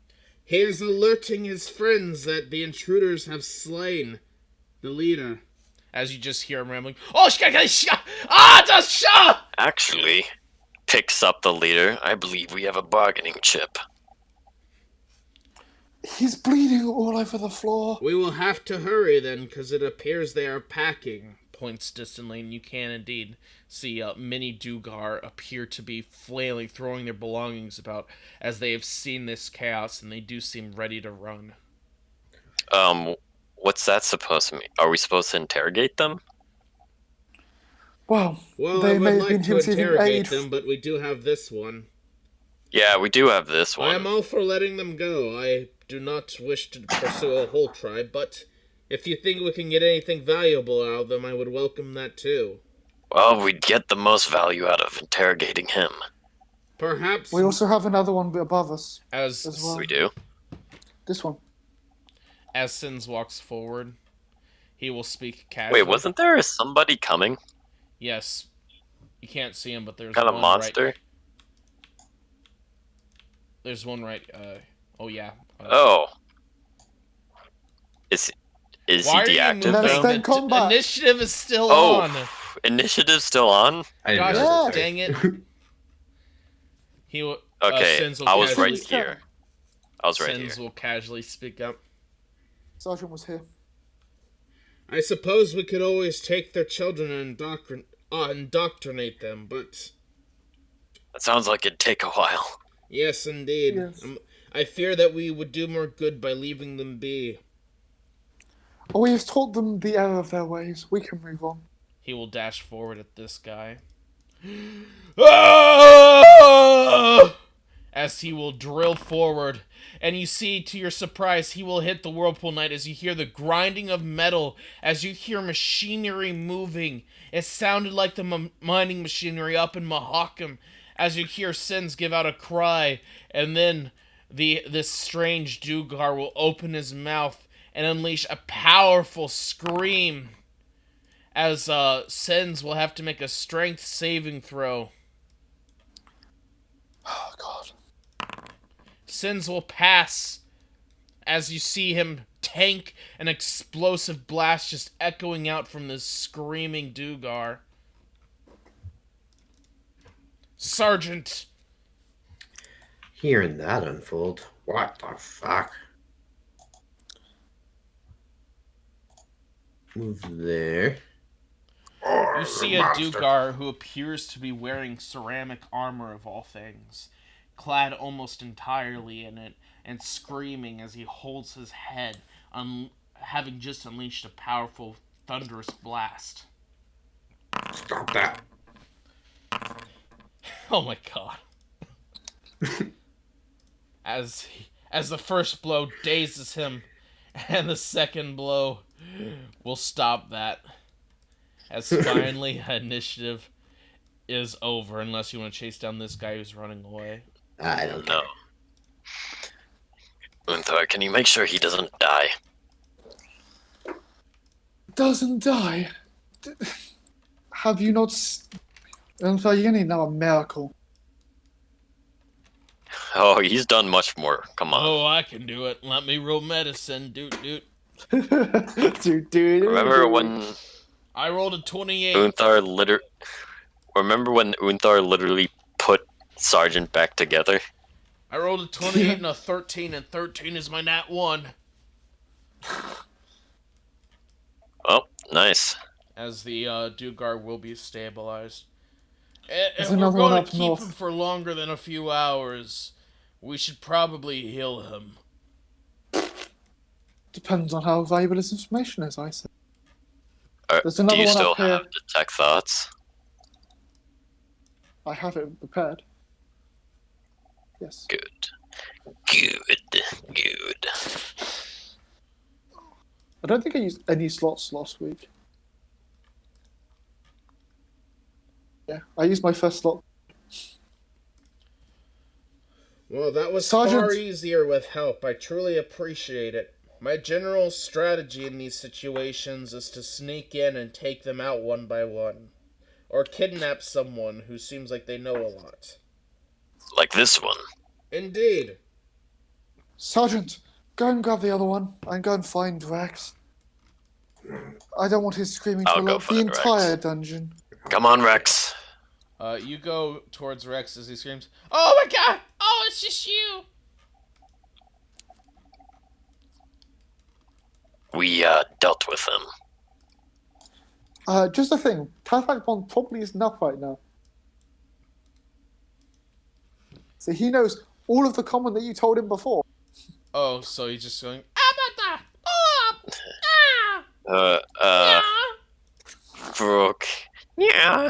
S1: He is alerting his friends that the intruders have slain the leader. As you just hear him rambling, Oshka! Ah! Dasha!
S4: Actually, picks up the leader. I believe we have a bargaining chip.
S2: He's bleeding all over the floor.
S1: We will have to hurry then, because it appears they are packing. Points distantly, and you can indeed see many Duergar appear to be flailing, throwing their belongings about as they have seen this chaos, and they do seem ready to run.
S4: What's that supposed to mean? Are we supposed to interrogate them?
S2: Well,
S1: Well,
S2: they
S1: I
S2: may
S1: would
S2: have been
S1: like to
S2: receiving
S1: interrogate
S2: aid.
S1: them, but we do have this one.
S4: Yeah, we do have this
S1: I am
S4: one.
S1: all for letting them go. I do not wish to pursue a whole tribe, but if you think we can get anything valuable out of them, I would welcome that too.
S4: Well, we'd get the most value out of interrogating him.
S1: Perhaps
S2: We also have another one above us
S1: as
S2: as well.
S4: We do?
S2: This one.
S1: as Sins walks forward, he will speak casually.
S4: Wait, wasn't there somebody coming?
S1: Yes. You can't see him, but there's
S4: Kind of
S1: one
S4: monster?
S1: right. There's one right. Oh yeah.
S4: Oh. Is he
S1: Why are you
S4: deactive
S2: Let us
S1: moving?
S4: though?
S2: then combat.
S1: Initiative is still
S4: Oh,
S1: on.
S4: initiative's still on?
S3: I didn't
S1: Gosh,
S3: realize
S2: Yeah.
S1: dang it. He will.
S4: Okay,
S1: Sins will
S4: I was
S1: casually,
S4: right here. I was right
S1: Sins
S4: here.
S1: will casually speak up.
S2: Sergeant was here.
S1: I suppose we could always take their children and indoctrinate them, but
S4: That sounds like it'd take a while.
S1: yes, indeed.
S2: Yes.
S1: I fear that we would do more good by leaving them be.
S2: Oh, we have taught them the error of their ways. We can move on.
S1: He will dash forward at this guy. Ah! As he will drill forward, and you see, to your surprise, he will hit the Whirlpool Knight as you hear the grinding of metal, as you hear machinery moving. It sounded like the mining machinery up in Mahakam, as you hear Sins give out a cry, and then this strange Duergar will open his mouth and unleash a powerful scream, as Sins will have to make a strength saving throw.
S2: Oh, God.
S1: Sins will pass as you see him tank an explosive blast just echoing out from this screaming Duergar. Sergeant!
S3: Hearing that unfold, what the fuck? Move there.
S1: You see a Duergar who appears to be wearing ceramic armor of all things, clad almost entirely in it, and screaming as he holds his head, having just unleashed a powerful, thunderous blast.
S3: Stop that.
S1: Oh my god. As the first blow dazes him, and the second blow will stop that. As finally, initiative is over, unless you want to chase down this guy who's running away.
S3: I don't
S4: No.
S3: care.
S4: Unthar, can you make sure he doesn't die?
S2: Doesn't die. Have you not? And so you need another miracle.
S4: Oh, he's done much more. Come on.
S1: Oh, I can do it. Let me roll medicine, doot.
S4: Remember when
S1: I rolled a 28.
S4: Remember when Unthar literally put Sergeant back together?
S1: I rolled a 28 and a 13, and 13 is my nat 1.
S4: Oh, nice.
S1: As the Duergar will be stabilized.
S2: There's
S1: If we're
S2: another one
S1: going
S2: up
S1: to keep
S2: north.
S1: him for longer than a few hours, we should probably heal him.
S2: Depends on how valuable this information is, I say. There's
S4: Do
S2: another
S4: you
S2: one
S4: still
S2: up here.
S4: have detect thoughts?
S2: I have it prepared. Yes.
S4: Good.
S2: I don't think I used any slots last week. Yeah, I used my first slot.
S1: Well, that was
S2: Sergeant.
S1: far easier with help. I truly appreciate it. My general strategy in these situations is to sneak in and take them out one by one. Or kidnap someone who seems like they know a lot.
S4: Like this one.
S1: Indeed.
S2: Sergeant, go and grab the other one and go and find Rex. I don't want his screaming to
S4: I'll go
S2: alert the
S4: find
S2: entire
S4: Rex.
S2: dungeon.
S4: Come on, Rex.
S1: You go towards Rex as he screams, "Oh my god! Oh, it's just you!"
S4: We, dealt with him.
S2: Just a thing, Tathak Bond probably isn't up right now. So he knows all of the comment that you told him before.
S1: Oh, so he's just going, "Abata! Oh! Ah!
S4: Brooke. Yeah.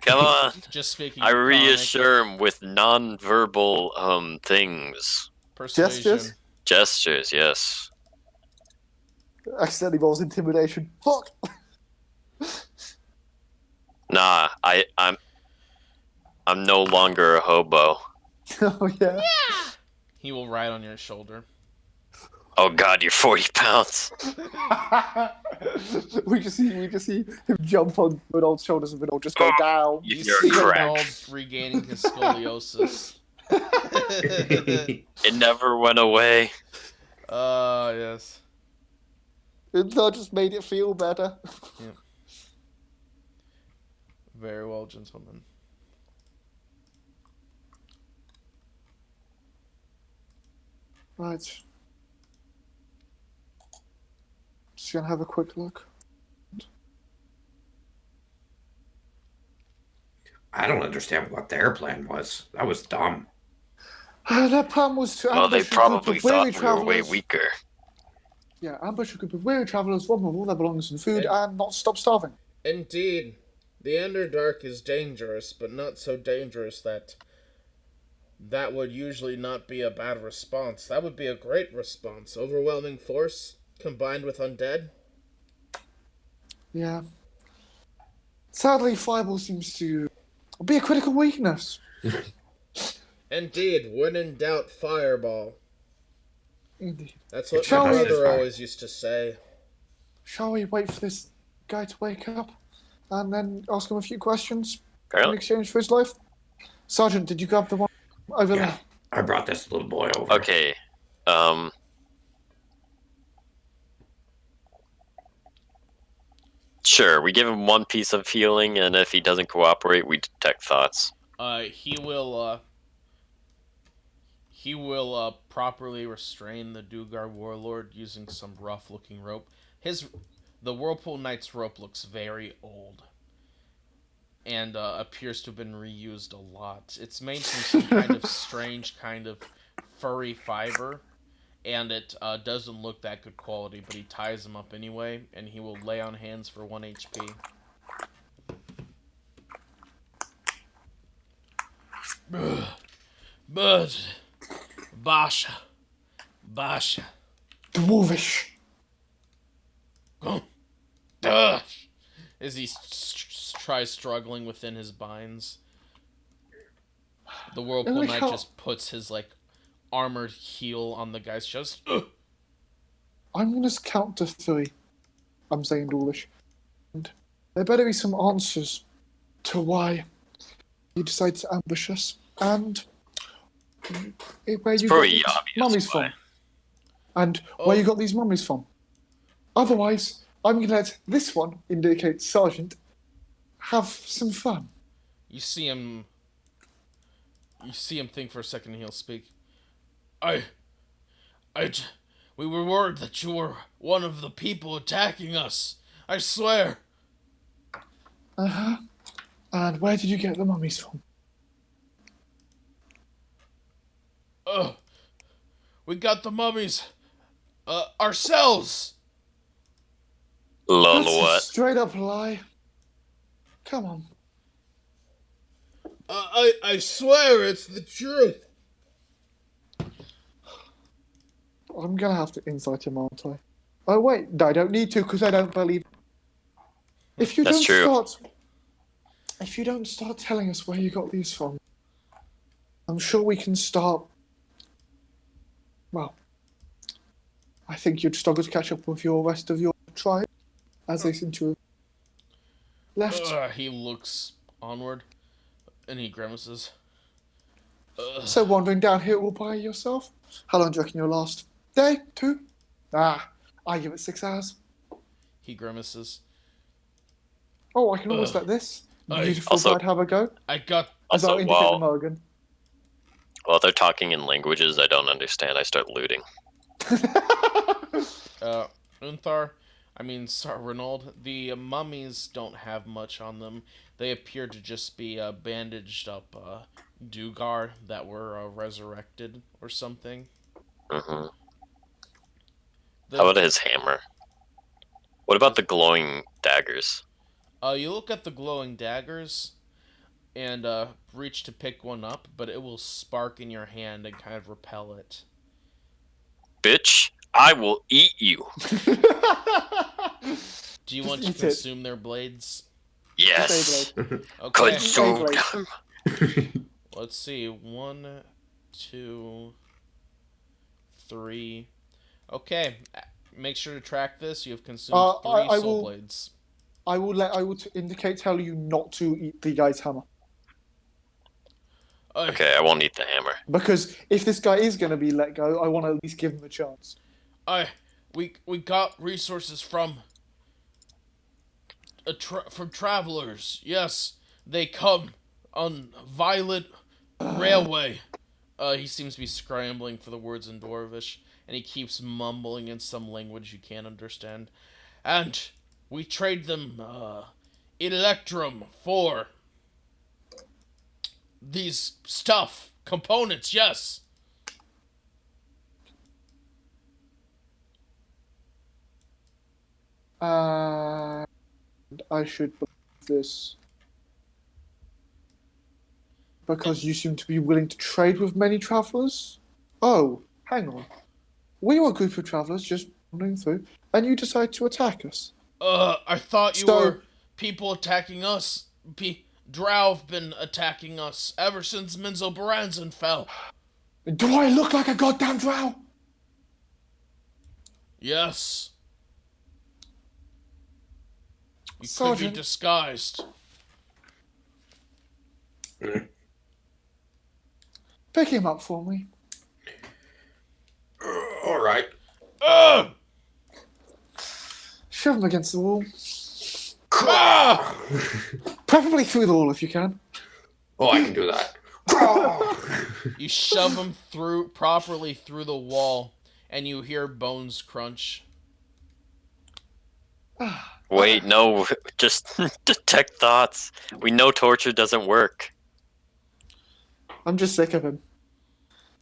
S4: Come on.
S1: Just speaking
S4: I
S1: Draconic.
S4: reassure him with non-verbal, things.
S1: Persuasion.
S4: Gestures, yes.
S2: Accidentally rolls intimidation. Fuck!
S4: Nah, I'm no longer a hobo.
S2: Oh, yeah.
S1: He will ride on your shoulder.
S4: Oh god, you're 40 pounds.
S2: we just see him jump on Vinald's shoulders and Vinald just go down.
S1: You
S4: You're
S1: see
S4: correct.
S1: Vinald regaining his scoliosis.
S4: It never went away.
S1: Yes.
S2: And that just made it feel better.
S1: Very well, gentlemen.
S2: Right. Just gonna have a quick look.
S3: I don't understand what their plan was. That was dumb.
S2: Their plan was to
S4: Well, they
S2: ambush a group
S4: probably
S2: of weary
S4: thought we were way
S2: travellers.
S4: weaker.
S2: Yeah, ambush a group of weary travellers, rob them of all their belongings and food, and not stop starving.
S1: Indeed. The Underdark is dangerous, but not so dangerous that would usually not be a bad response. That would be a great response. Overwhelming force, combined with undead.
S2: Yeah. Sadly, Fireball seems to be a critical weakness.
S1: Indeed, when in doubt, fireball.
S2: Indeed.
S1: That's what
S2: Shall
S1: my
S2: we-
S1: brother always used to say.
S2: Shall we wait for this guy to wake up and then ask him a few questions in
S4: Apparently.
S2: exchange for his life? Sergeant, did you grab the one over
S3: Yeah.
S2: there?
S3: I brought this little boy over.
S4: Okay. Sure, we give him one piece of healing, and if he doesn't cooperate, we detect thoughts.
S1: He will properly restrain the Duergar warlord using some rough-looking rope. The Whirlpool Knight's rope looks very old. and appears to have been reused a lot. It's made from some kind of strange kind of furry fiber, and it doesn't look that good quality, but he ties him up anyway, and he will lay on hands for 1 HP. But Basha.
S2: Dwarvish.
S1: As he tries struggling within his binds, the Whirlpool Knight just puts his armored heel on the guy's chest.
S2: I'm going to count to 3. I'm saying Dwarvish. And there better be some answers to why you decided to ambush us, and where you got these mummies from. And where you got these mummies from. Otherwise, I'm going to let this one, indicate Sergeant, have some fun.
S1: You see him think for a second and he'll speak. We were worried that you were one of the people attacking us. I swear.
S2: Uh-huh. And where did you get the mummies from?
S1: We got the mummies ourselves.
S4: Lol,
S2: That's
S4: what?
S2: a straight up lie. Come on.
S1: I swear it's the truth.
S2: I'm gonna have to insight him, aren't I? Oh wait, I don't need to because I don't believe. If you
S4: That's true.
S2: If you don't start telling us where you got these from, I'm sure we can start. Well, I think you'd struggle to catch up with your rest of your tribe as they seem to have left.
S1: He looks onward and he grimaces.
S2: So wandering down here all by yourself? How long do you reckon you'll last? Day? 2? I give it 6 hours.
S1: He grimaces.
S2: Oh, I can almost let this beautiful
S4: Also-
S2: bride have a go.
S1: I got
S2: As I'll indicate the Morgan.
S4: While they're talking in languages I don't understand, I start looting.
S1: Unthar, Renauld, the mummies don't have much on them. They appear to just be bandaged up Duergar that were resurrected or something.
S4: Mm-hmm. How about his hammer? What about the glowing daggers?
S1: You look at the glowing daggers and reach to pick one up, but it will spark in your hand and kind of repel it.
S4: Bitch, I will eat you.
S1: Do you want to
S2: eat it.
S1: consume their blades?
S4: Yes.
S2: Beyblade.
S1: Okay.
S4: Consume them.
S1: Let's see. 1, 2, 3. Okay. Make sure to track this. You have consumed 3
S2: I
S1: soul
S2: will-
S1: blades.
S2: I will tell you not to eat the guy's hammer.
S4: Okay, I won't eat the hammer.
S2: Because if this guy is going to be let go, I want to at least give him a chance.
S1: We got resources from from travelers. Yes, they come on Violet Railway. He seems to be scrambling for the words in Dwarvish, and he keeps mumbling in some language you can't understand. And we trade them Electrum for these components, yes.
S2: And I should believe this. Because you seem to be willing to trade with many travellers? Oh, hang on. We were a group of travellers just wandering through, and you decide to attack us.
S1: I thought you were people attacking us. Drow have been attacking us ever since Minzo Baranzan fell.
S2: Do I look like a goddamn drow?
S1: Yes. You could
S2: Sergeant.
S1: be disguised.
S2: Pick him up for me.
S3: All right.
S2: Shove him against the wall.
S1: Ah!
S2: Preferably through the wall if you can.
S3: Oh, I can do that.
S1: You shove him properly through the wall, and you hear bones crunch.
S4: Wait, no, just detect thoughts. We know torture doesn't work.
S2: I'm just sick of him.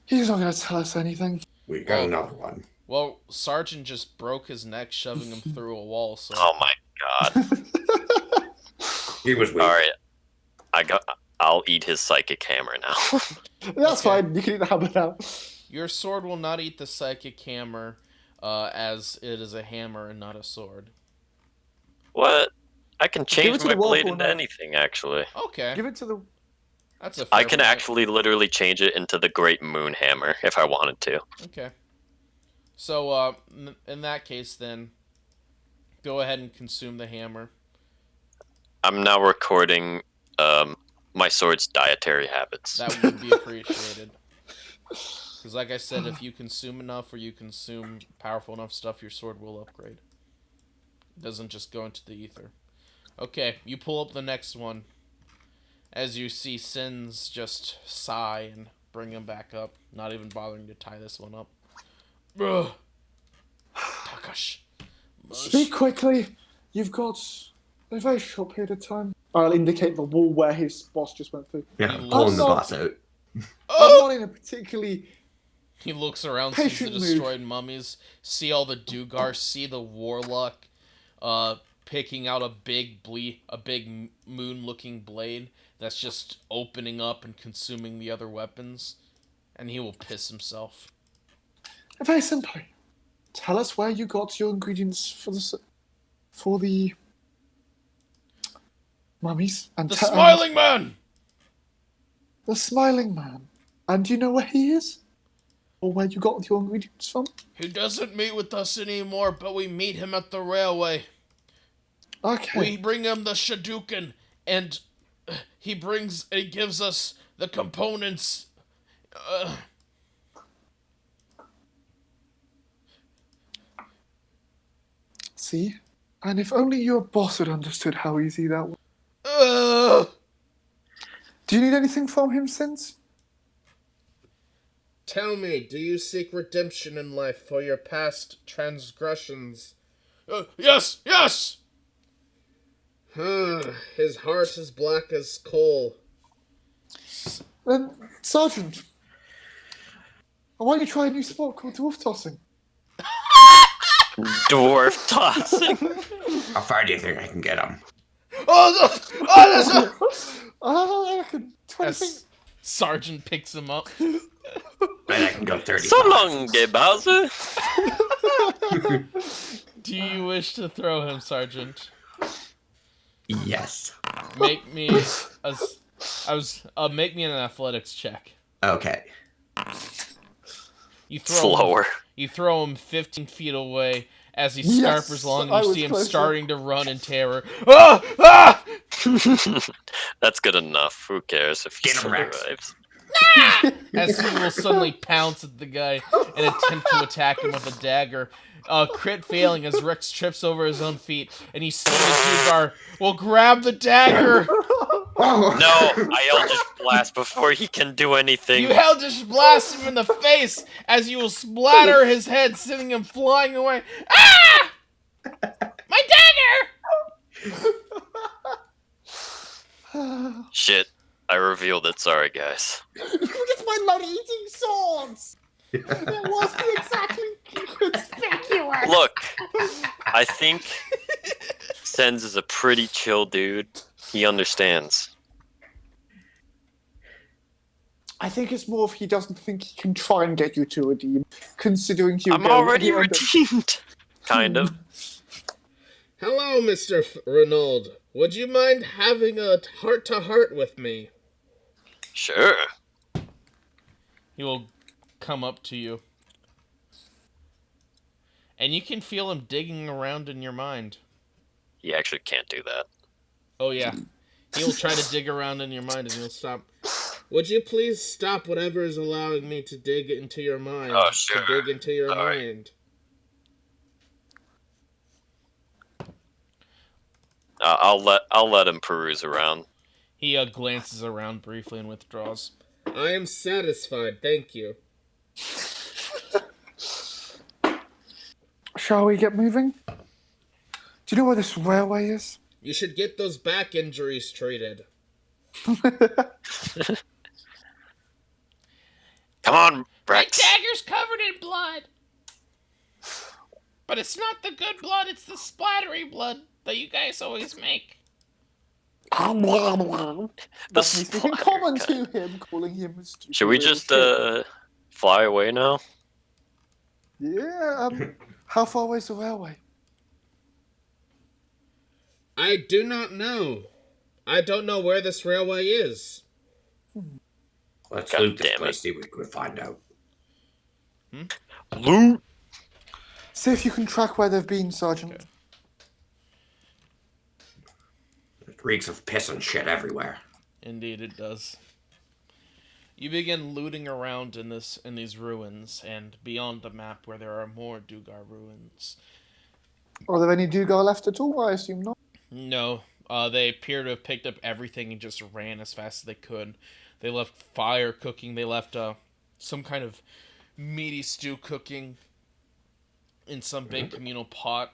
S2: He's not going to tell us anything.
S3: We got another one.
S1: Well, Sergeant just broke his neck, shoving him through a wall. So.
S4: Oh my god.
S3: He was weak.
S4: Alright, I'll eat his psychic hammer now.
S2: That's fine. You can eat the hammer now.
S1: Your sword will not eat the psychic hammer, as it is a hammer and not a sword.
S4: What? I can
S2: Give it
S4: change
S2: to
S4: my
S2: the
S4: blade
S2: whirlpool
S4: into
S2: now.
S4: anything, actually.
S1: Okay,
S2: Give it to the.
S1: that's a fair
S4: I can
S1: point.
S4: actually literally change it into the Great Moon Hammer if I wanted to.
S1: Okay. So, in that case, then, go ahead and consume the hammer.
S4: I'm now recording my sword's dietary habits.
S1: That would be appreciated. Because, like I said, if you consume enough or you consume powerful enough stuff, your sword will upgrade. It doesn't just go into the ether. Okay, you pull up the next one. As you see Sins just sigh and bring him back up, not even bothering to tie this one up. Ugh. Takash.
S2: Speak quickly. You've got a very short period of time. I'll indicate the wall where his boss just went through.
S3: Yeah,
S1: He
S3: pulling the
S2: lost-
S3: boss out.
S2: I'm not in a particularly.
S1: He looks around, sees the
S2: Patient mood.
S1: destroyed mummies, see all the Duergar, see the warlock, picking out a big moon-looking blade that's just opening up and consuming the other weapons, and he will piss himself.
S2: Very simply, tell us where you got your ingredients for the mummies and
S1: The Smiling Man!
S2: the smiling man. And do you know where he is? Or where you got your ingredients from?
S1: He doesn't meet with us anymore, but we meet him at the railway.
S2: Okay.
S1: We bring him the Shadukan, and he gives us the components.
S2: See? And if only your boss had understood how easy that was. Do you need anything from him since?
S1: Tell me, do you seek redemption in life for your past transgressions? Yes! His heart is black as coal.
S2: Then, Sergeant, why don't you try a new sport called dwarf tossing?
S4: Dwarf tossing.
S3: How far do you think I can get him?
S2: I reckon 20 feet.
S1: Sergeant picks him up.
S3: And I can go 30.
S4: So long, gay Bowser.
S1: Do you wish to throw him, Sergeant?
S3: Yes.
S1: Make me make me an athletics check.
S3: Okay.
S1: You throw
S4: Slower.
S1: You throw him 15 feet away as he
S2: Yes,
S1: scarpers along,
S2: I
S1: and you
S2: was
S1: see him
S2: closer.
S1: starting to run in terror. Ah! Ah!
S4: That's good enough. Who cares if he
S3: Get him, Rex.
S4: survives?
S1: As he will suddenly pounce at the guy and attempt to attack him with a dagger. Crit failing as Rex trips over his own feet, and you see the Duergar will grab the dagger.
S4: No, I Eldritch Blast before he can do anything.
S1: You Eldritch blast him in the face as you will splatter his head, sending him flying away. Ah! My dagger!
S4: Shit, I revealed it. Sorry, guys.
S2: Look at my bloody eating swords! It wasn't exactly conspicuous.
S4: Look, I think Sens is a pretty chill dude. He understands.
S2: I think it's more if he doesn't think he can try and get you to redeem, considering you.
S4: I'm already redeemed. Kind of.
S1: Hello, Mr. Renauld. Would you mind having a heart-to-heart with me?
S4: Sure.
S1: He will come up to you. And you can feel him digging around in your mind.
S4: He actually can't do that.
S1: Oh, yeah. He'll try to dig around in your mind and he'll stop. Would you please stop whatever is allowing me to dig into your mind?
S4: Oh, sure.
S1: To dig into your
S4: All right.
S1: mind.
S4: I'll let him peruse around.
S1: He glances around briefly and withdraws. I am satisfied, thank you.
S2: Shall we get moving? Do you know where this railway is?
S1: You should get those back injuries treated.
S4: Come on,
S1: My
S4: Rex.
S1: dagger's covered in blood. But it's not the good blood, it's the splattery blood that you guys always make.
S2: That makes me speak in
S4: splatter
S2: common
S4: kind.
S2: to him, calling him a stupid
S4: Should we
S2: little
S4: just
S2: shit.
S4: fly away now?
S2: Yeah, how far away is the railway?
S1: I do not know. I don't know where this railway is.
S3: Let's
S4: God
S3: loot this
S4: damn
S3: place,
S4: it.
S3: see what we can find out.
S4: Loot.
S2: See if you can track where they've been, Sergeant.
S1: Okay.
S3: It reeks of piss and shit everywhere.
S1: Indeed, it does. You begin looting around in these ruins and beyond the map where there are more Duergar ruins.
S2: Are there any Duergar left at all? I assume not.
S1: No, they appear to have picked up everything and just ran as fast as they could. They left fire cooking. They left some kind of meaty stew cooking in some big communal pot.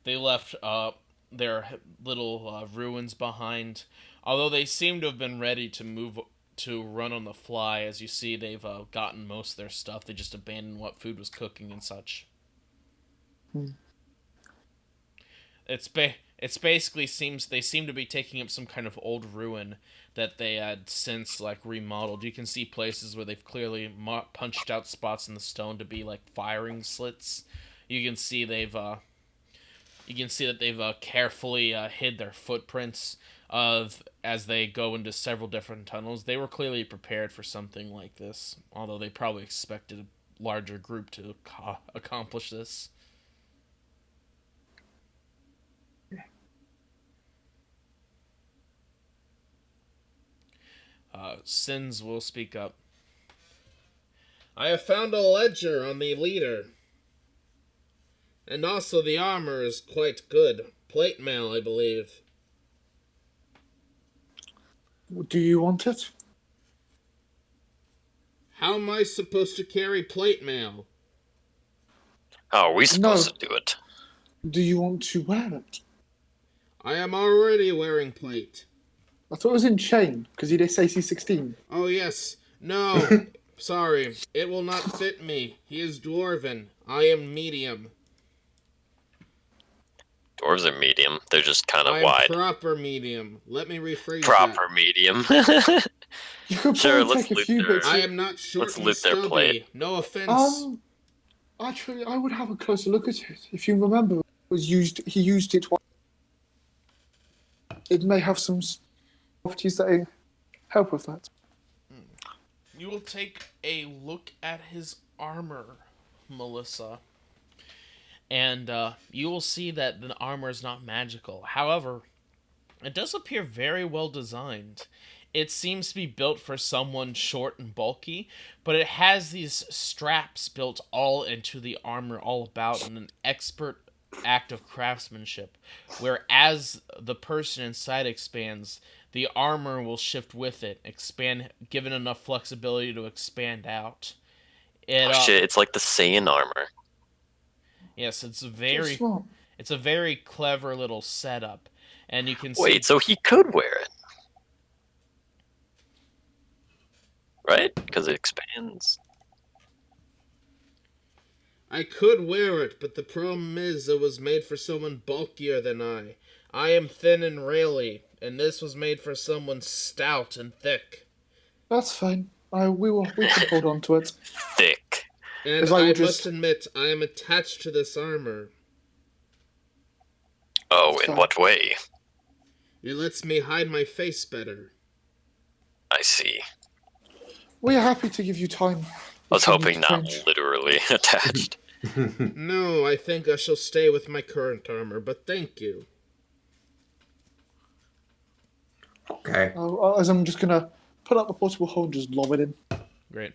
S1: They left their little ruins behind. Although they seem to have been ready to move to run on the fly, as you see, they've gotten most of their stuff. They just abandoned what food was cooking and such. It's basically seems they seem to be taking up some kind of old ruin that they had since like remodeled. You can see places where they've clearly punched out spots in the stone to be like firing slits. You can see that they've carefully hid their footprints as they go into several different tunnels. They were clearly prepared for something like this, although they probably expected a larger group to accomplish this. Sins will speak up. I have found a ledger on the leader. And also the armor is quite good. Plate mail, I believe.
S2: Do you want it?
S1: How am I supposed to carry plate mail?
S4: How are we supposed
S2: No.
S4: to do it?
S2: Do you want to wear it?
S1: I am already wearing plate.
S2: I thought it was in chain, because he did say C16.
S1: Oh yes. No. Sorry. It will not fit me. He is dwarven. I am medium.
S4: Dwarves are medium. They're just kind of
S1: I am
S4: wide.
S1: proper medium. Let me rephrase
S4: Proper
S1: that.
S4: medium.
S2: You could
S4: Sure,
S2: probably
S4: let's
S2: take a
S4: loot
S2: few
S4: their-
S2: bits.
S1: I am not short
S4: Let's
S1: and
S4: loot their
S1: stubby.
S4: plate.
S1: No offense.
S2: Actually, I would have a closer look at it. If you remember, he used it once. It may have some properties that help with that.
S1: You will take a look at his armor, Melissa. And you will see that the armor is not magical. However, it does appear very well designed. It seems to be built for someone short and bulky, but it has these straps built all into the armor all about in an expert act of craftsmanship, where as the person inside expands, the armor will shift with it, expand, given enough flexibility to expand out.
S4: Oh shit, it's like the Saiyan armor.
S1: Yes, it's
S2: That's smart.
S1: a very clever little setup, and you can see.
S4: Wait, so he could wear it. Right? Because it expands.
S1: I could wear it, but the problem is it was made for someone bulkier than I. I am thin and raily, and this was made for someone stout and thick.
S2: That's fine. We can hold on to it.
S4: Thick.
S1: And
S2: As I
S1: I
S2: would
S1: must
S2: just-
S1: admit, I am attached to this armor.
S4: Oh,
S2: That's
S4: in
S2: fine.
S4: what way?
S1: It lets me hide my face better.
S4: I see.
S2: We are happy to give you time.
S4: I was
S2: if you need
S4: hoping
S2: to
S4: not
S2: change.
S4: literally attached.
S1: No, I think I shall stay with my current armor, but thank you.
S3: Okay.
S2: As I'm just gonna put up the portable hole and just lob it in.
S1: Great.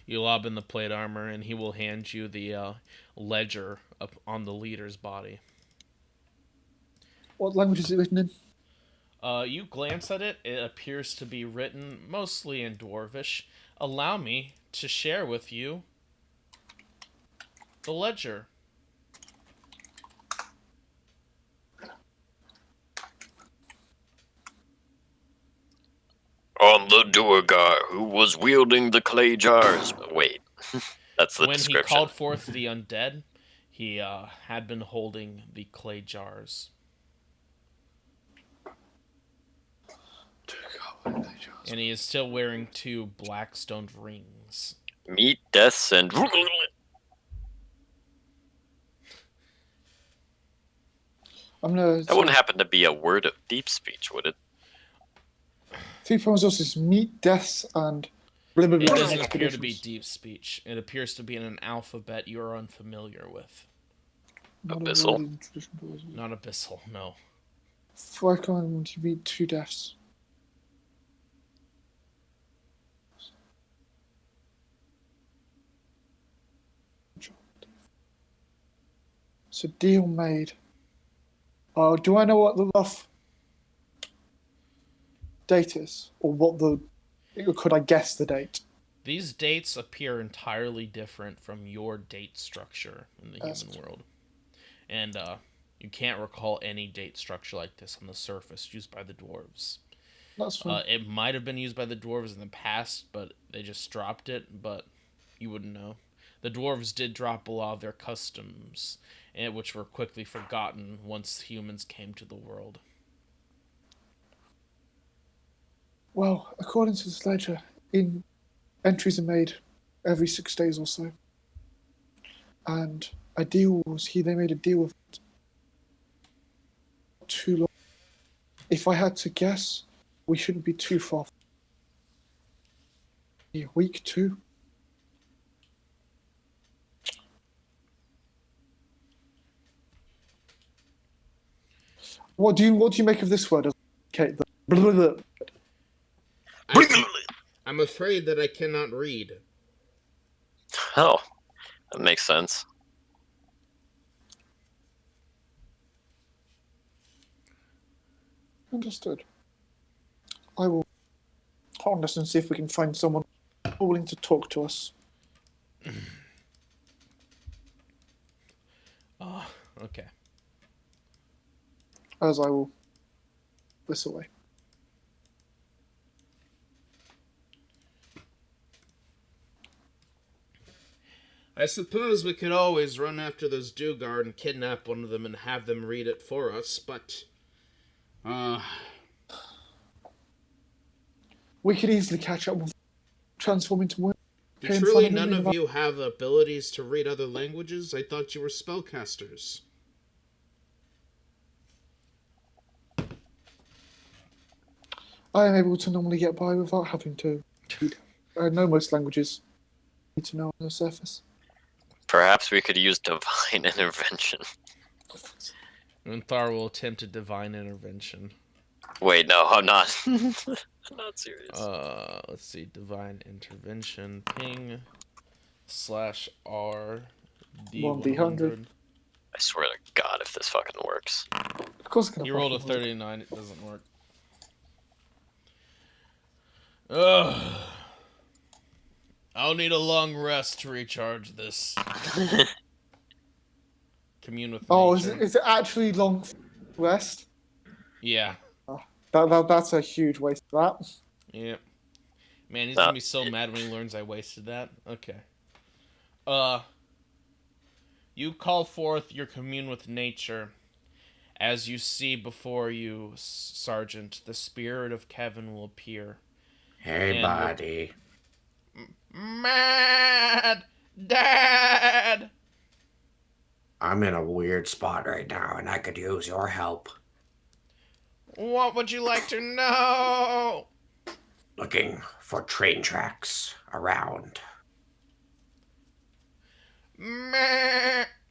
S1: You lob in the plate armor, and he will hand you the ledger up on the leader's body.
S2: What language is it written in?
S1: You glance at it. It appears to be written mostly in Dwarvish. Allow me to share with you the ledger.
S4: Duergar who was wielding the clay jars. Wait, that's the
S1: When he
S4: description.
S1: called forth the undead, he had been holding the clay jars. And he is still wearing 2 black stoned rings.
S4: Meat, deaths, and... That wouldn't happen to be a word of deep speech, would it?
S2: 3 promises meat, deaths, and blah, blah,
S1: It
S2: blah,
S1: doesn't appear to be
S2: expeditions.
S1: deep speech. It appears to be in an alphabet you are unfamiliar with.
S2: Not a
S4: Abyssal?
S2: word in traditional poetry.
S1: Not abyssal, no.
S2: 4 command to beat 2 deaths. So deal made. Oh, do I know what the rough date is, or could I guess the date?
S1: These dates appear entirely different from your date structure in the
S2: That's
S1: human world. And you can't recall any date structure like this on the surface used by the dwarves.
S2: That's fine.
S1: It might have been used by the dwarves in the past, but they just dropped it, but you wouldn't know. The dwarves did drop a lot of their customs, which were quickly forgotten once humans came to the world.
S2: Well, according to this ledger, entries are made every 6 days or so. And they made a deal with it. Too long. If I had to guess, we shouldn't be too far. Week 2. What do you make of this word? Okay,
S1: I'm afraid that I cannot read.
S4: Oh, that makes sense.
S2: Understood. I will on this and see if we can find someone willing to talk to us.
S1: Oh, okay.
S2: As I will this away.
S1: I suppose we could always run after those Duergar and kidnap one of them and have them read it for us, but...
S2: We could easily catch up with transform into one.
S1: Do truly none of you have abilities to read other languages? I thought you were spellcasters.
S2: I am able to normally get by without having to read. I know most languages. Need to know on the surface.
S4: Perhaps we could use divine intervention.
S1: And Thar will attempt a divine intervention.
S4: Wait, no, I'm not. I'm not serious.
S1: Let's see. Divine intervention. Ping /R D100.
S4: I swear to God, if this fucking works.
S2: Of course, I can.
S1: You rolled a 39. It doesn't work. Ugh. I'll need a long rest to recharge this. Commune with nature.
S2: Oh, is it actually long rest?
S1: Yeah.
S2: That's a huge waste of that.
S1: Yeah. Man, he's gonna be so mad when he learns I wasted that. Okay. You call forth your commune with nature. As you see before you, Sergeant, the spirit of Kevin will appear.
S3: Hey, buddy.
S1: Mad Dad!
S3: I'm in a weird spot right now, and I could use your help.
S1: What would you like to know?
S3: Looking for train tracks around.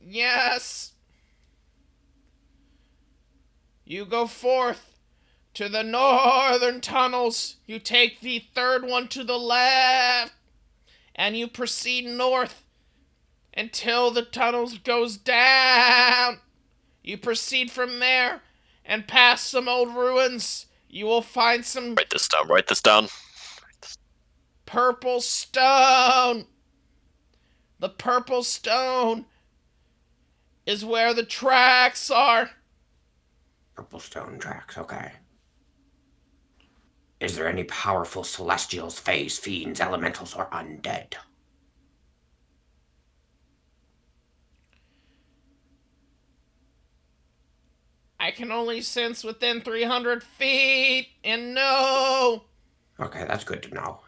S1: Yes. You go forth to the northern tunnels. You take the third one to the left. And you proceed north until the tunnels goes down. You proceed from there and past some old ruins. You will find some...
S4: Write this down.
S1: Purple stone. The purple stone is where the tracks are.
S3: Purple stone tracks, okay. Is there any powerful celestials, fays, fiends, elementals, or undead?
S1: I can only sense within 300 feet, and no!
S3: Okay, that's good to know.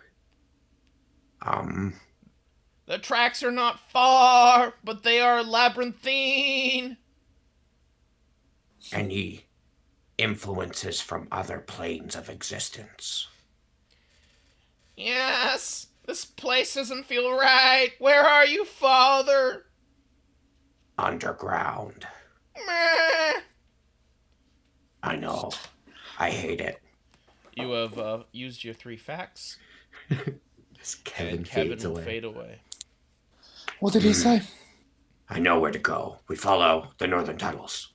S1: The tracks are not far, but they are labyrinthine.
S3: Any influences from other planes of existence?
S1: Yes, this place doesn't feel right. Where are you, Father?
S3: Underground.
S1: Meh.
S3: I know. I hate it.
S1: You have used your 3 facts,
S3: As Kevin
S1: and
S3: fades
S1: Kevin will
S3: away.
S1: fade away.
S2: What did he say?
S3: I know where to go. We follow the northern tunnels.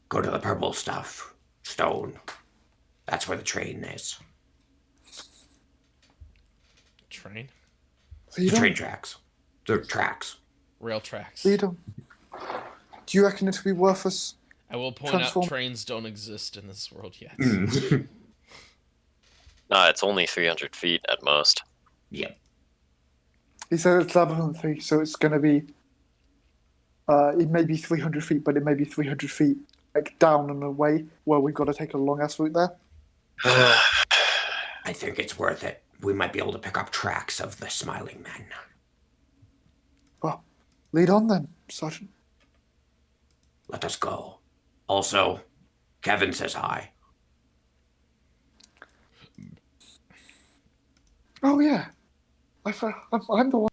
S3: Go to the purple stuff. Stone. That's where the train is.
S1: Train?
S3: The
S2: Lead
S3: train
S2: on.
S3: tracks. The tracks.
S1: Rail tracks.
S2: Lead on. Do you reckon it'll be worth us?
S1: I will point
S2: Transform.
S1: out trains don't exist in this world yet.
S4: Nah, it's only 300 feet at most.
S3: Yep.
S2: He said it's labyrinthy, so it's going to be. It may be 300 feet, but it may be 300 feet like down and away, where we've got to take a long ass route there.
S3: I think it's worth it. We might be able to pick up tracks of the smiling men.
S2: Well, lead on then, Sergeant.
S3: Let us go. Also, Kevin says hi.
S2: Oh yeah, I'm the one.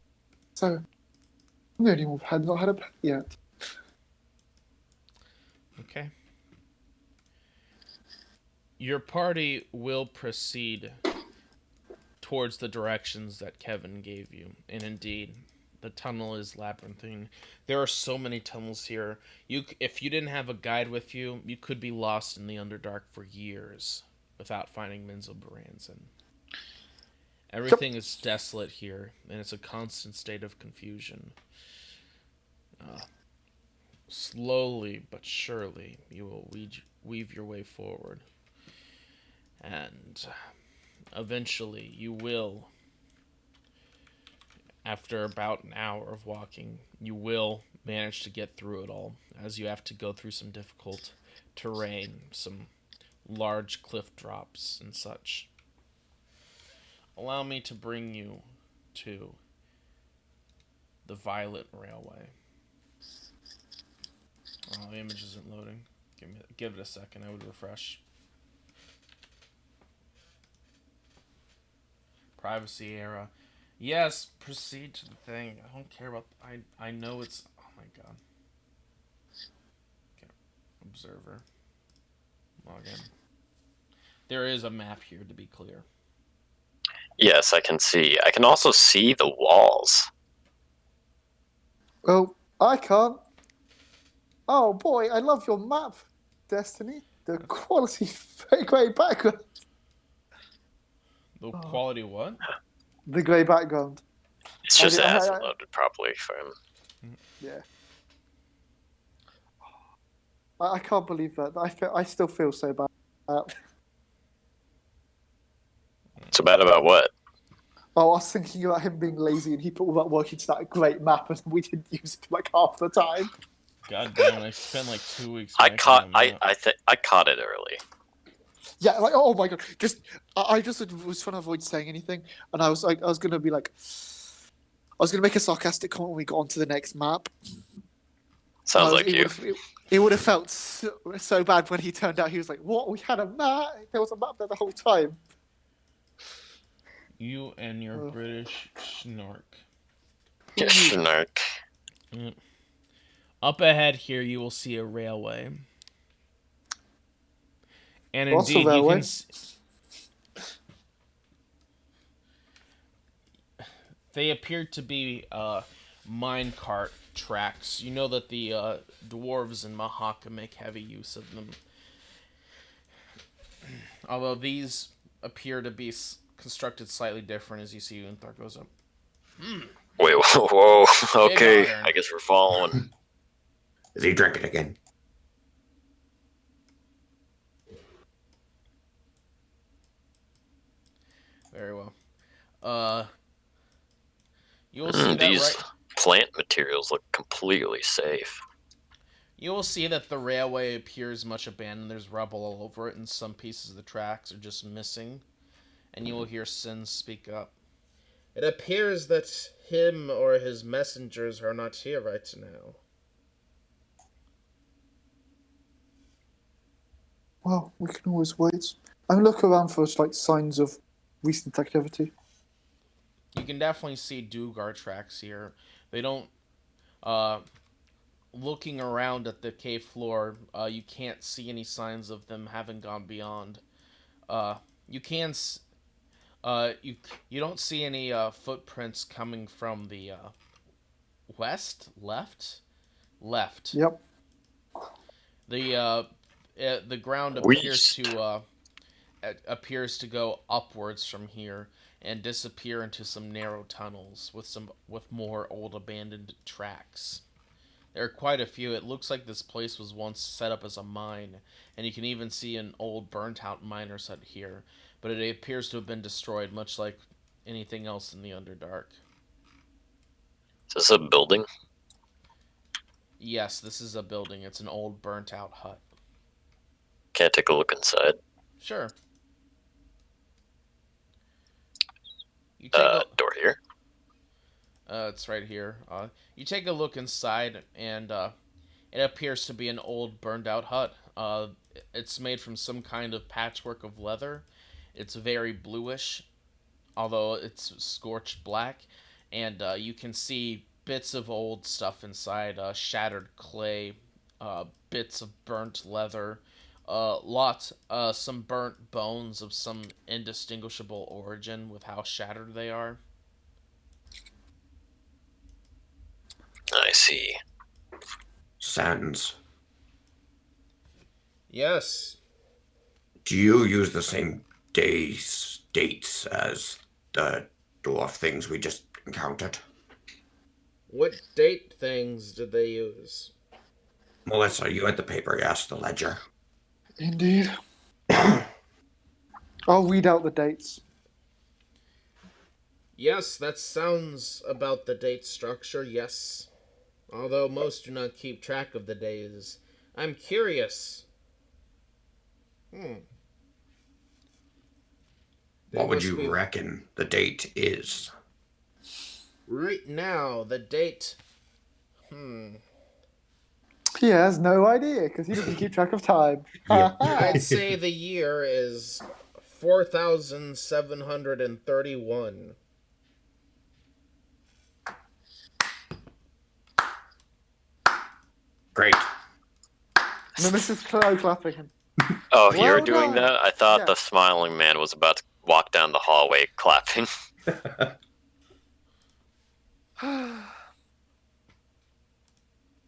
S2: So I'm the only one who had not had a pet yet.
S1: Okay. Your party will proceed towards the directions that Kevin gave you. And indeed, the tunnel is labyrinthine. There are so many tunnels here. If you didn't have a guide with you, you could be lost in the Underdark for years without finding Minzel Baranzan. Everything is desolate here, and it's a constant state of confusion. Slowly but surely, you will weave your way forward. And eventually, you will, after about an hour of walking, you will manage to get through it all, as you have to go through some difficult terrain, some large cliff drops and such. Allow me to bring you to the Violet Railway. Oh, the image isn't loading. Give it a second. I would refresh. Privacy era. Yes, proceed to the thing. I don't care about. I know it's. Oh my god. Okay. Observer. Log in. There is a map here, to be clear.
S4: Yes, I can see. I can also see the walls.
S2: Well, I can't. Oh boy, I love your map, Destiny. The quality, very great background.
S1: The quality what?
S2: The grey background.
S4: It's just it
S2: I-
S4: hasn't
S2: I-
S4: loaded properly for him.
S2: Yeah. I can't believe that. I still feel so bad.
S4: So bad about what?
S2: I was thinking about him being lazy and he put all that work into that great map and we didn't use it like half the time.
S1: God damn! I spent like 2 weeks.
S4: I
S1: making
S4: caught.
S1: that map.
S4: I caught it early.
S2: Yeah, like oh my god, I just was trying to avoid saying anything, and I was gonna be like, I was gonna make a sarcastic comment when we got onto the next map.
S4: Sounds like you.
S2: It would have felt so bad when he turned out. He was like, "What? We had a map? There was a map there the whole time."
S1: You and your British snark.
S4: Snark.
S1: Yep. Up ahead here, you will see a railway. And
S2: What's a
S1: indeed, you
S2: railway?
S1: can. They appear to be minecart tracks. You know that the dwarves in Mahaka make heavy use of them. Although these appear to be constructed slightly different, as you see Unthar goes up.
S4: Wait, whoa. Okay,
S1: iron.
S4: I guess we're following.
S3: Is he drinking again?
S1: Very well. Uh, you will see that
S4: These plant materials look completely safe.
S1: You will see that the railway appears much abandoned. There's rubble all over it, and some pieces of the tracks are just missing. And you will hear Sin speak up. It appears that him or his messengers are not here right now.
S2: Well, we can always wait. And look around for like signs of recent activity.
S1: You can definitely see Duergar tracks here. They don't. Looking around at the cave floor, you can't see any signs of them having gone beyond. You can. You don't see any footprints coming from the west, left.
S2: Yep.
S1: The ground
S4: West.
S1: appears to go upwards from here and disappear into some narrow tunnels with more old abandoned tracks. There are quite a few. It looks like this place was once set up as a mine, and you can even see an old burnt-out miner's hut here, but it appears to have been destroyed, much like anything else in the Underdark.
S4: Is this a building?
S1: Yes, this is a building. It's an old burnt-out hut.
S4: Can I take a look inside?
S1: Sure. You
S4: Door here.
S1: It's right here. You take a look inside, and it appears to be an old, burned-out hut. It's made from some kind of patchwork of leather. It's very bluish, although it's scorched black, and you can see bits of old stuff inside, shattered clay, bits of burnt leather, some burnt bones of some indistinguishable origin with how shattered they are.
S4: I see.
S3: Sans,
S1: Yes.
S3: do you use the same dates as the dwarf things we just encountered?
S1: What date things did they use?
S3: Melissa, you had the paper, yes, the ledger.
S2: Indeed. I'll read out the dates.
S1: Yes, that sounds about the date structure, yes. Although most do not keep track of the days. I'm curious.
S3: What would you reckon the date is?
S1: Right now, the date...
S2: He has no idea because he doesn't keep track of time.
S3: Yeah.
S1: I'd say the year is 4,731.
S3: Great.
S2: And then Mrs. Chloe clapping him.
S4: Oh, you were
S2: Well
S4: doing
S2: done.
S4: that? I thought
S2: Yeah.
S4: the smiling man was about to walk down the hallway clapping.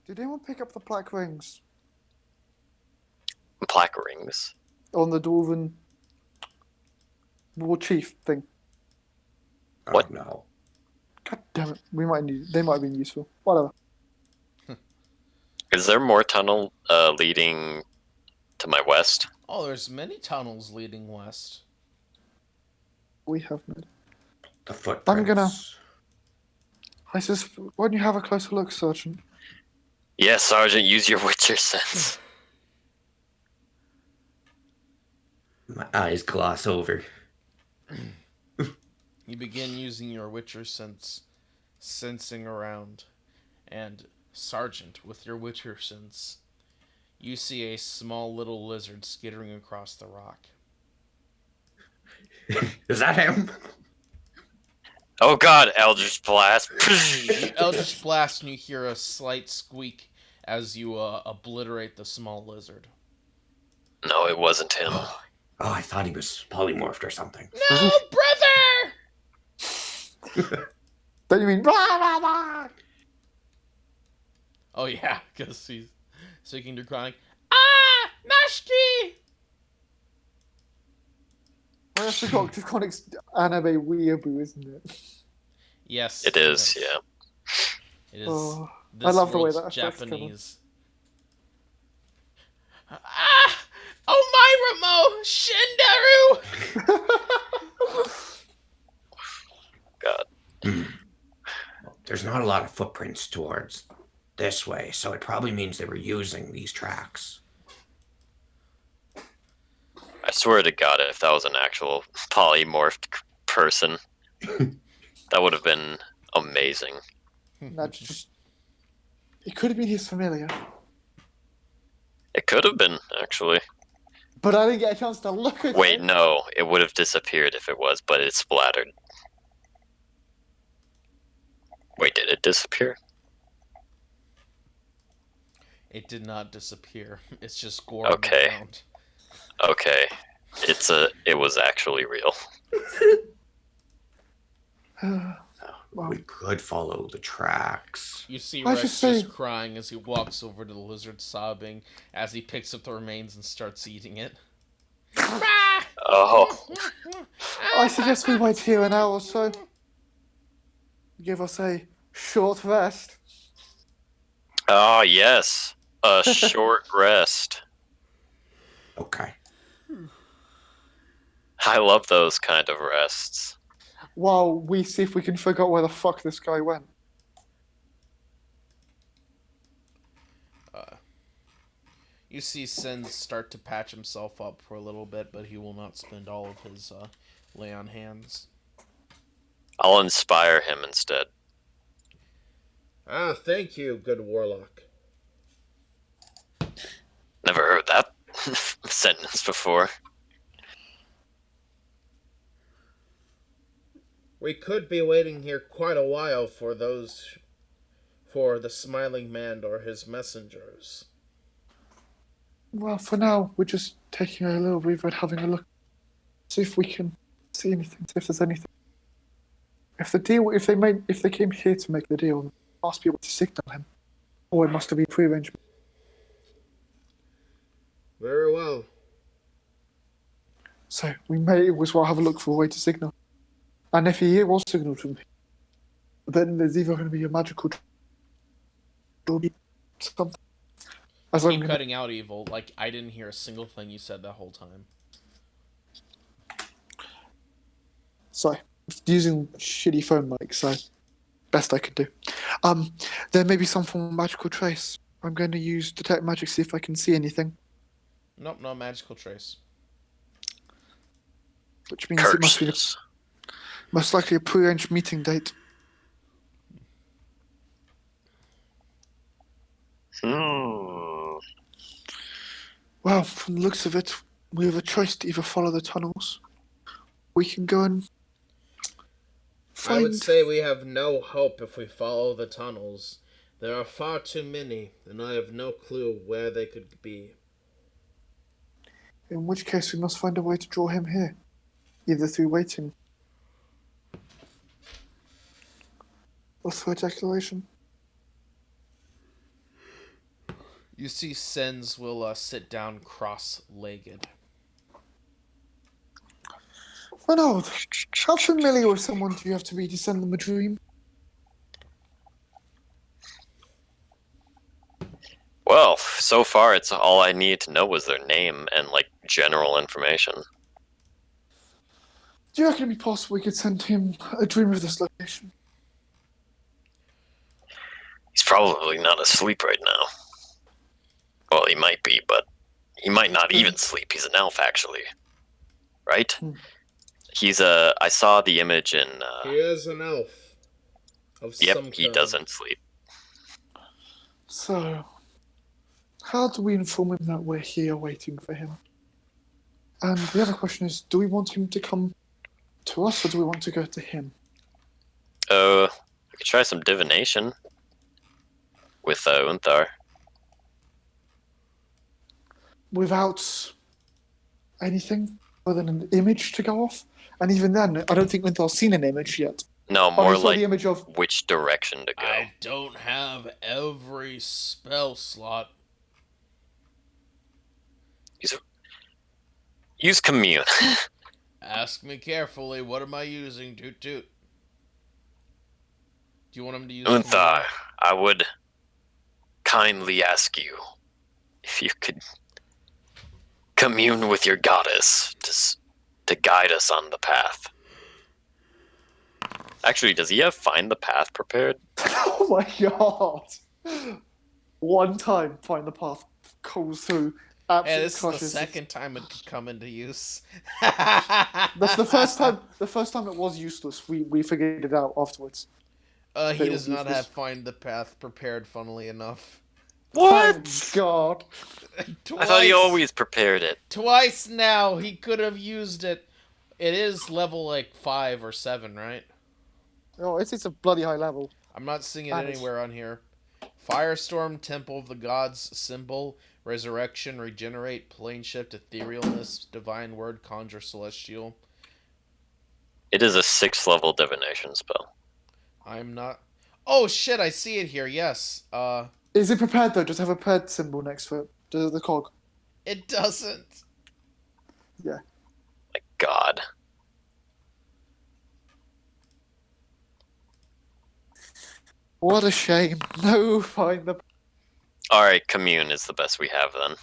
S2: Did anyone pick up the black rings
S4: Plaque rings.
S2: on the Dwarven war chief thing?
S4: What?
S3: Oh, no.
S2: God damn it. They might have been useful. Whatever.
S4: Is there more tunnel leading to my west?
S1: Oh, there's many tunnels leading west.
S2: We have made.
S3: The footprints.
S2: I'm gonna- Why don't you have a closer look, Sergeant?
S4: Yes, Sergeant, use your Witcher sense.
S3: My eyes gloss over.
S1: You begin using your Witcher sense, sensing around, and Sergeant, with your Witcher sense, you see a small little lizard skittering across the rock.
S3: Is that him?
S4: Oh god, Eldritch Blast.
S1: You Eldritch Blast, and you hear a slight squeak as you obliterate the small lizard.
S4: No, it wasn't him.
S3: Oh, I thought he was polymorphed or something.
S1: No, brother!
S2: Don't you mean? Blah, blah, blah.
S1: Oh yeah, because he's speaking to crying. Ah, Nashki!
S2: Well, that's the Draconics anime weeaboo, isn't it?
S1: Yes,
S4: It is, yeah.
S1: It is.
S2: Oh,
S1: This
S2: I love the way
S1: world's
S2: that affects
S1: Japanese. Ah! Oh my Remo! Shindaru!
S4: God.
S3: Well, there's not a lot of footprints towards this way, so it probably means they were using these tracks.
S4: I swear to God, if that was an actual polymorphed person, that would have been amazing.
S2: That's just. It could have been his familiar,
S4: It could have been, actually.
S2: but I didn't get a chance to look at
S4: Wait,
S2: it.
S4: no, it would have disappeared if it was, but it splattered. Wait, did it disappear?
S1: It did not disappear. It's just gore on
S4: Okay.
S1: the ground.
S4: Okay. It was actually real.
S2: Well,
S3: We could follow the tracks.
S1: You see
S2: I
S1: Rex
S2: just
S1: just
S2: say-
S1: crying as he walks over to the lizard, sobbing as he picks up the remains and starts eating it.
S4: Oh,
S2: I suggest we wait here an hour or so. Give us a short rest.
S4: oh yes. A short rest.
S3: Okay.
S4: I love those kind of rests.
S2: While we see if we can figure out where the fuck this guy went.
S1: You see Sin start to patch himself up for a little bit, but he will not spend all of his lay on hands.
S4: I'll inspire him instead.
S1: Ah, thank you, good warlock.
S4: Never heard that sentence before.
S1: We could be waiting here quite a while for the smiling man or his messengers.
S2: Well, for now, we're just taking a little breather and having a look. See if we can see anything, see if there's anything. If they came here to make the deal, they must be able to signal him. Or it must have been prearranged.
S1: Very well.
S2: So we may as well have a look for a way to signal. And if he was signaled from here, then there's either going to be a magical or something. As I'm
S1: Keep
S2: gonna,
S1: cutting out, Evil. Like, I didn't hear a single thing you said that whole time.
S2: sorry, using shitty phone mic, so best I could do. There may be some form of magical trace. I'm going to use detect magic, see if I can see anything.
S1: Nope, no magical trace.
S2: Which means it must be
S4: Curses.
S2: most likely a prearranged meeting date. Well, from the looks of it, we have a choice to either follow the tunnels. We can go and
S1: I would
S2: find.
S1: say we have no hope if we follow the tunnels. There are far too many, and I have no clue where they could be.
S2: In which case, we must find a way to draw him here, either through waiting or through a declaration.
S1: You see Sens will sit down cross-legged.
S2: Renaud, how familiar with someone do you have to be to send them a dream?
S4: Well, so far it's all I needed to know was their name and like general information.
S2: Do you reckon it'd be possible we could send him a dream of this location?
S4: He's probably not asleep right now. Well, he might be, but he might not even sleep. He's an elf, actually. Right? He's a... I saw the image in...
S1: He is an elf. Of some
S4: Yep, he
S1: kind.
S4: doesn't sleep.
S2: So, how do we inform him that we're here waiting for him? And the other question is, do we want him to come to us, or do we want to go to him?
S4: We could try some divination with Unthar.
S2: Without anything other than an image to go off? And even then, I don't think Winthar's seen an image yet.
S4: No, more
S2: saw
S4: like
S2: the image of...
S4: which direction to go.
S1: I don't have every spell slot.
S4: Use commune.
S1: Ask me carefully. What am I using? Toot toot. Do you want him to use
S4: Unthar, I would kindly ask you if you could commune with your goddess to guide us on the path. Actually, does he have find the path prepared?
S2: Oh my god! One time, find the path, calls through,
S1: Hey,
S2: absolutely
S1: this is the
S2: crushes it.
S1: second time it could come into use.
S2: That's the first time. The first time it was useless. We figured it out afterwards.
S1: He
S2: It
S1: does
S2: was
S1: not
S2: useless.
S1: have find the path prepared, funnily enough.
S2: Thank God.
S1: Twice.
S4: I thought he always prepared it.
S1: Twice now he could have used it. It is level like 5 or 7, right?
S2: Oh, it's a bloody high level.
S1: I'm not seeing it
S2: And it's-
S1: anywhere on here. Firestorm, Temple of the Gods, Symbol, Resurrection, Regenerate, Plane Shift, Etherealness, Divine Word, Conjure, Celestial.
S4: It is a 6th level divination spell.
S1: I'm not. Oh shit! I see it here. Yes.
S2: Is it prepared though? Does it have a prepared symbol next to it? Does it the cog?
S1: It doesn't.
S2: Yeah.
S4: My God.
S2: What a shame. No, find the.
S4: All right, commune is the best we have then.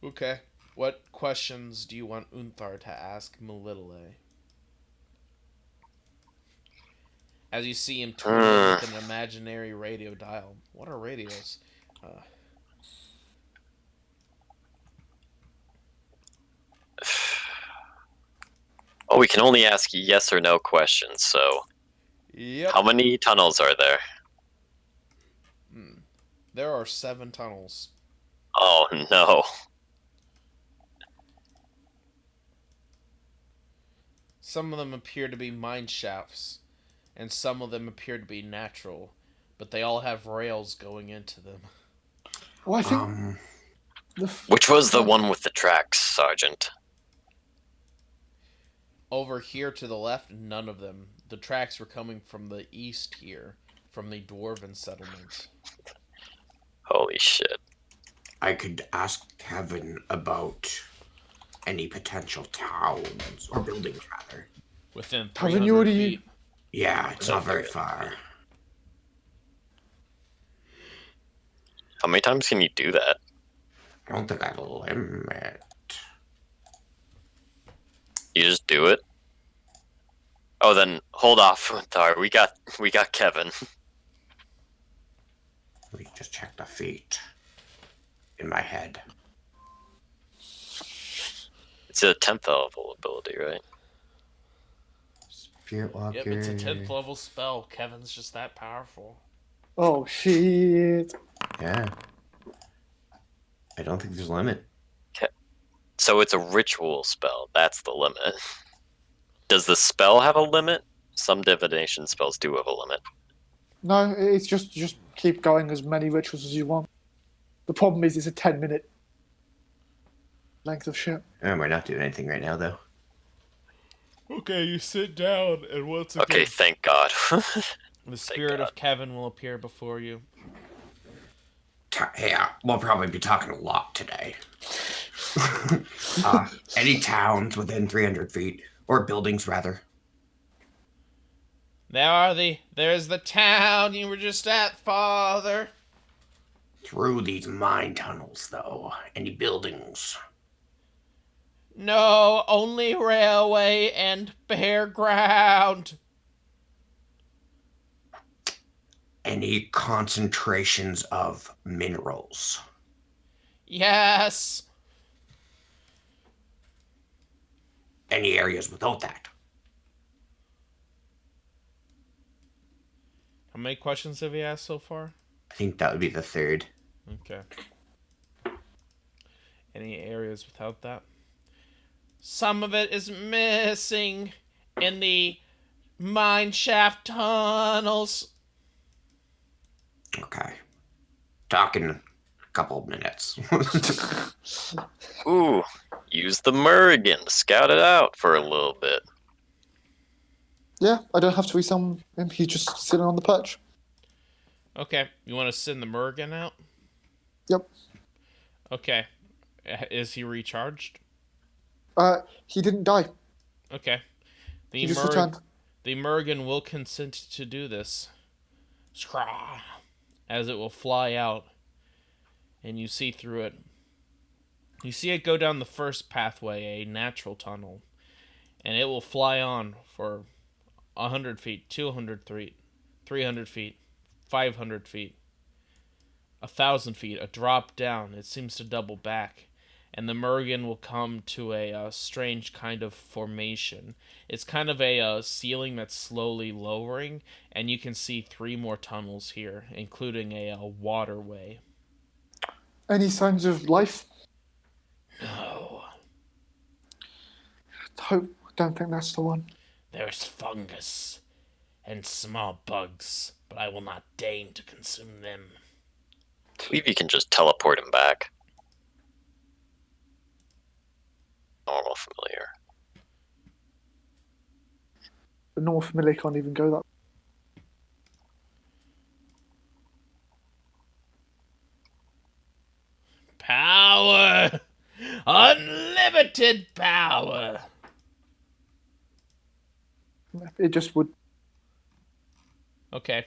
S1: Okay. What questions do you want Unthar to ask Melitele? As you see him tune in with an imaginary radio dial. What are radios?
S4: Oh, we can only ask yes or no questions, so
S1: Yep.
S4: how many tunnels are there?
S1: There are 7 tunnels.
S4: Oh, no.
S1: Some of them appear to be mine shafts, and some of them appear to be natural, but they all have rails going into them.
S2: Well, I think
S4: Which was the one with the tracks, Sergeant?
S1: Over here to the left, none of them. The tracks were coming from the east here, from the dwarven settlement.
S4: Holy shit.
S3: I could ask Kevin about any potential towns or buildings, rather.
S1: Within
S2: Haven't
S1: 300
S2: you already-
S1: feet.
S3: Yeah, it's not very far.
S4: How many times can you do that?
S3: I don't think I have a limit.
S4: You just do it? Oh, then hold off, Thar. We got Kevin.
S3: Let me just check the feet in my head.
S4: It's a 10th level ability, right?
S3: Spirit Walker.
S1: Yep, it's a 10th level spell. Kevin's just that powerful.
S2: Oh shit!
S3: Yeah. I don't think there's a limit.
S4: So it's a ritual spell. That's the limit. Does the spell have a limit? Some divination spells do have a limit.
S2: No, it's just keep going as many rituals as you want. The problem is it's a 10-minute length of shit.
S3: We're not doing anything right now, though.
S1: Okay, you sit down, and once again,
S4: Okay, thank God.
S1: the spirit
S4: God.
S1: of Kevin will appear before you.
S3: Yeah, we'll probably be talking a lot today. Any towns within 300 feet, or buildings, rather.
S1: There's the town you were just at, Father.
S3: Through these mine tunnels, though. Any buildings?
S1: No, only railway and bare ground.
S3: Any concentrations of minerals?
S1: Yes.
S3: Any areas without that?
S1: How many questions have you asked so far?
S3: I think that would be the third.
S1: Okay. Any areas without that? Some of it is missing in the mine shaft tunnels.
S3: Okay. Talking a couple of minutes.
S4: Ooh, use the Murrigan to scout it out for a little bit.
S2: Yeah, I don't have to resummon him. He's just sitting on the perch.
S1: Okay, you want to send the Murgan out?
S2: Yep.
S1: Okay. Is he recharged?
S2: He didn't die.
S1: Okay.
S2: He just returned.
S1: The Murgan will consent to do this. Scraw! As it will fly out, and you see through it. You see it go down the first pathway, a natural tunnel, and it will fly on for 100 feet, 200 feet, 300 feet, 500 feet, 1,000 feet, a drop down. It seems to double back. And the Mergen will come to a strange kind of formation. It's kind of a ceiling that's slowly lowering, and you can see 3 more tunnels here, including a waterway.
S2: Any signs of life?
S1: No,
S2: Don't think that's the one.
S1: there's fungus and small bugs, but I will not deign to consume them.
S4: I believe you can just teleport him back. Normal familiar.
S2: The North Familiar can't even go that.
S1: Power! Unlimited power!
S2: It just would.
S1: Okay.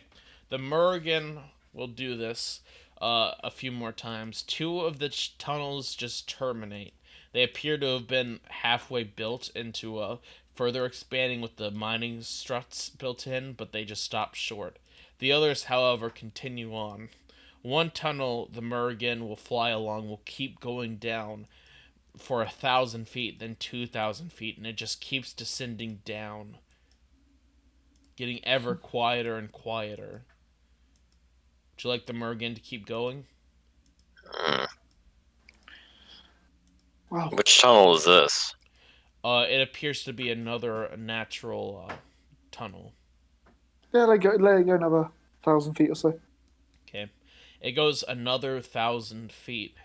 S1: The Mergen will do this a few more times. 2 of the tunnels just terminate. They appear to have been halfway built into further expanding with the mining struts built in, but they just stop short. The others, however, continue on. 1 tunnel, the Mergen will fly along, will keep going down for 1,000 feet, then 2,000 feet, and it just keeps descending down, getting ever quieter and quieter. Would you like the Mergen to keep going?
S2: Wow.
S4: Which tunnel is this?
S1: It appears to be another natural tunnel.
S2: Yeah, let it go another 1,000 feet or so.
S1: Okay. It goes another 1,000 feet,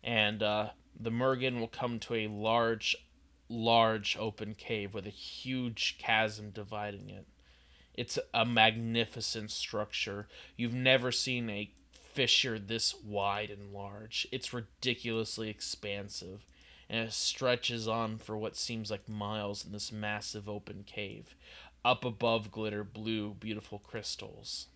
S1: and the Mergen will come to a large open cave with a huge chasm dividing it. It's a magnificent structure. You've never seen a fissure this wide and large. It's ridiculously expansive, and it stretches on for what seems like miles in this massive open cave. Up above glitter blue, beautiful crystals.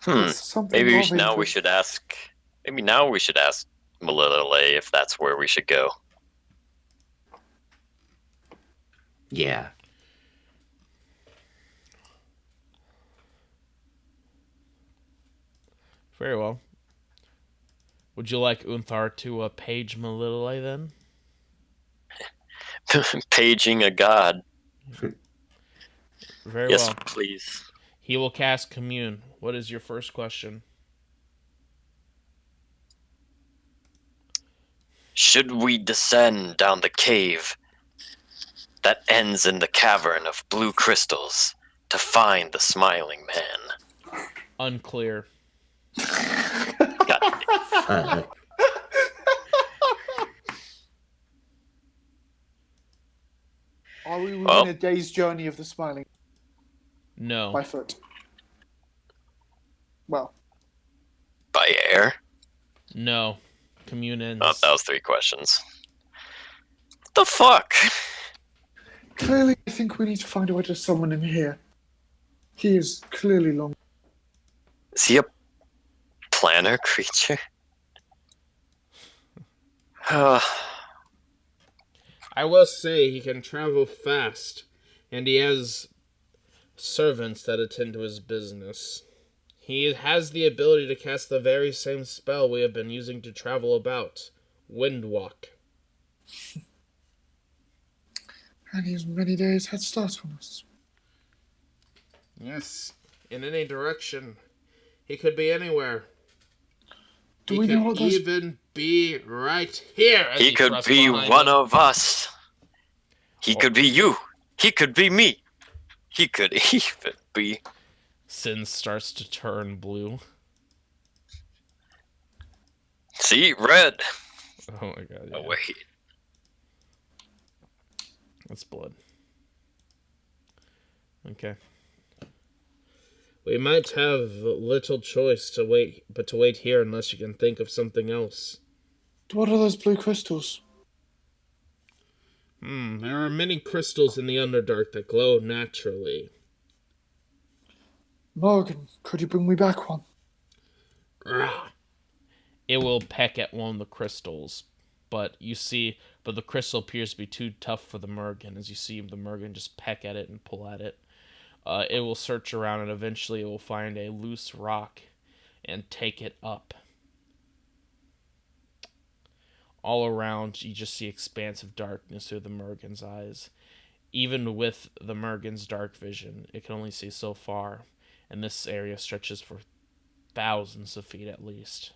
S4: Maybe now we should ask. Maybe now we should ask Malilele if that's where we should go.
S3: Yeah.
S1: Very well. Would you like Unthar to page Malilele then?
S4: Paging a god.
S1: Very
S4: Yes,
S1: well.
S4: please.
S1: He will cast Commune. What is your first question?
S4: Should we descend down the cave that ends in the cavern of blue crystals to find the smiling man?
S1: Unclear.
S4: God.
S2: Are we within a day's journey of the Smiling?
S1: No.
S2: By foot. Well.
S4: By air?
S1: No. Commune ends.
S4: Oh, that was 3 questions. What the fuck?
S2: Clearly, I think we need to find a way to summon him here. He is clearly long.
S4: Is he a planar creature?
S1: I will say he can travel fast, and he has servants that attend to his business. He has the ability to cast the very same spell we have been using to travel about, Windwalk.
S2: And he has many days head start on us.
S1: Yes. In any direction. He could be anywhere.
S2: Do we know what those...
S1: even be right here.
S4: He could be one of us. He could be you. He could be me. He could even be...
S1: Sin starts to turn blue.
S4: See? Red.
S1: Oh my god, yeah.
S4: Oh, wait.
S1: That's blood. Okay. We might have little choice but to wait here unless you can think of something else.
S2: What are those blue crystals?
S1: There are many crystals in the Underdark that glow naturally.
S2: Morgan, could you bring me back one?
S1: it will peck at one of the crystals. But the crystal appears to be too tough for the Mergen. As you see the Mergen just peck at it and pull at it. It will search around and eventually it will find a loose rock and take it up. All around, you just see expansive darkness through the Mergen's eyes. Even with the Mergen's dark vision, it can only see so far, and this area stretches for thousands of feet at least.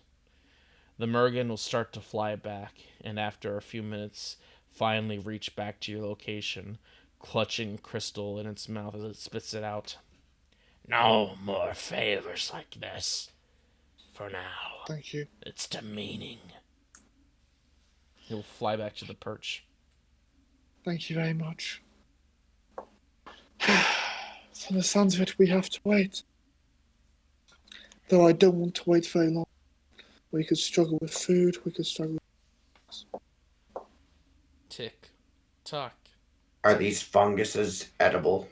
S1: The Mergen will start to fly back, and after a few minutes, finally reach back to your location, clutching crystal in its mouth as it spits it out. No more favors like this. For now.
S2: Thank you.
S1: It's demeaning. He'll fly back to the perch.
S2: Thank you very much. From the sounds of it, we have to wait. Though I don't want to wait very long. We could struggle with food, we could struggle with...
S1: Tick. Tock.
S3: Are these funguses edible?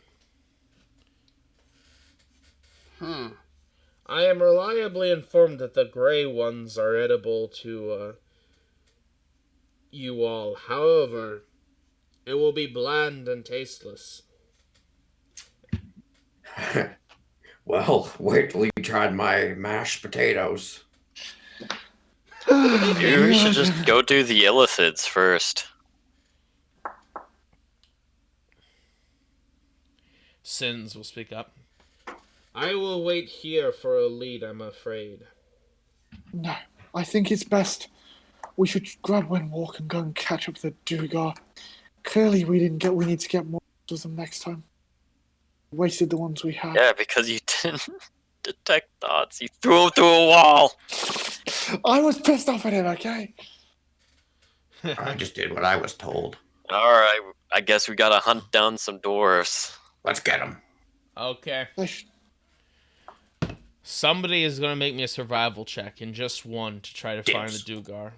S1: I am reliably informed that the gray ones are edible to, you all. However, it will be bland and tasteless.
S3: Well, wait till you tried my mashed potatoes.
S4: Maybe we should just go do the illithids first.
S1: Sins will speak up. I will wait here for a lead, I'm afraid.
S2: No, I think it's best. We should grab one walk and go and catch up the Duergar. Clearly we need to get more of them next time. Wasted the ones we had.
S4: Yeah, because you didn't detect thoughts. You threw him through a wall.
S2: I was pissed off at him, okay?
S3: I just did what I was told.
S4: Alright, I guess we gotta hunt down some dwarves.
S3: Let's get them.
S1: Okay. Somebody is going to make me a survival check, and just one, to try to find the Duergar.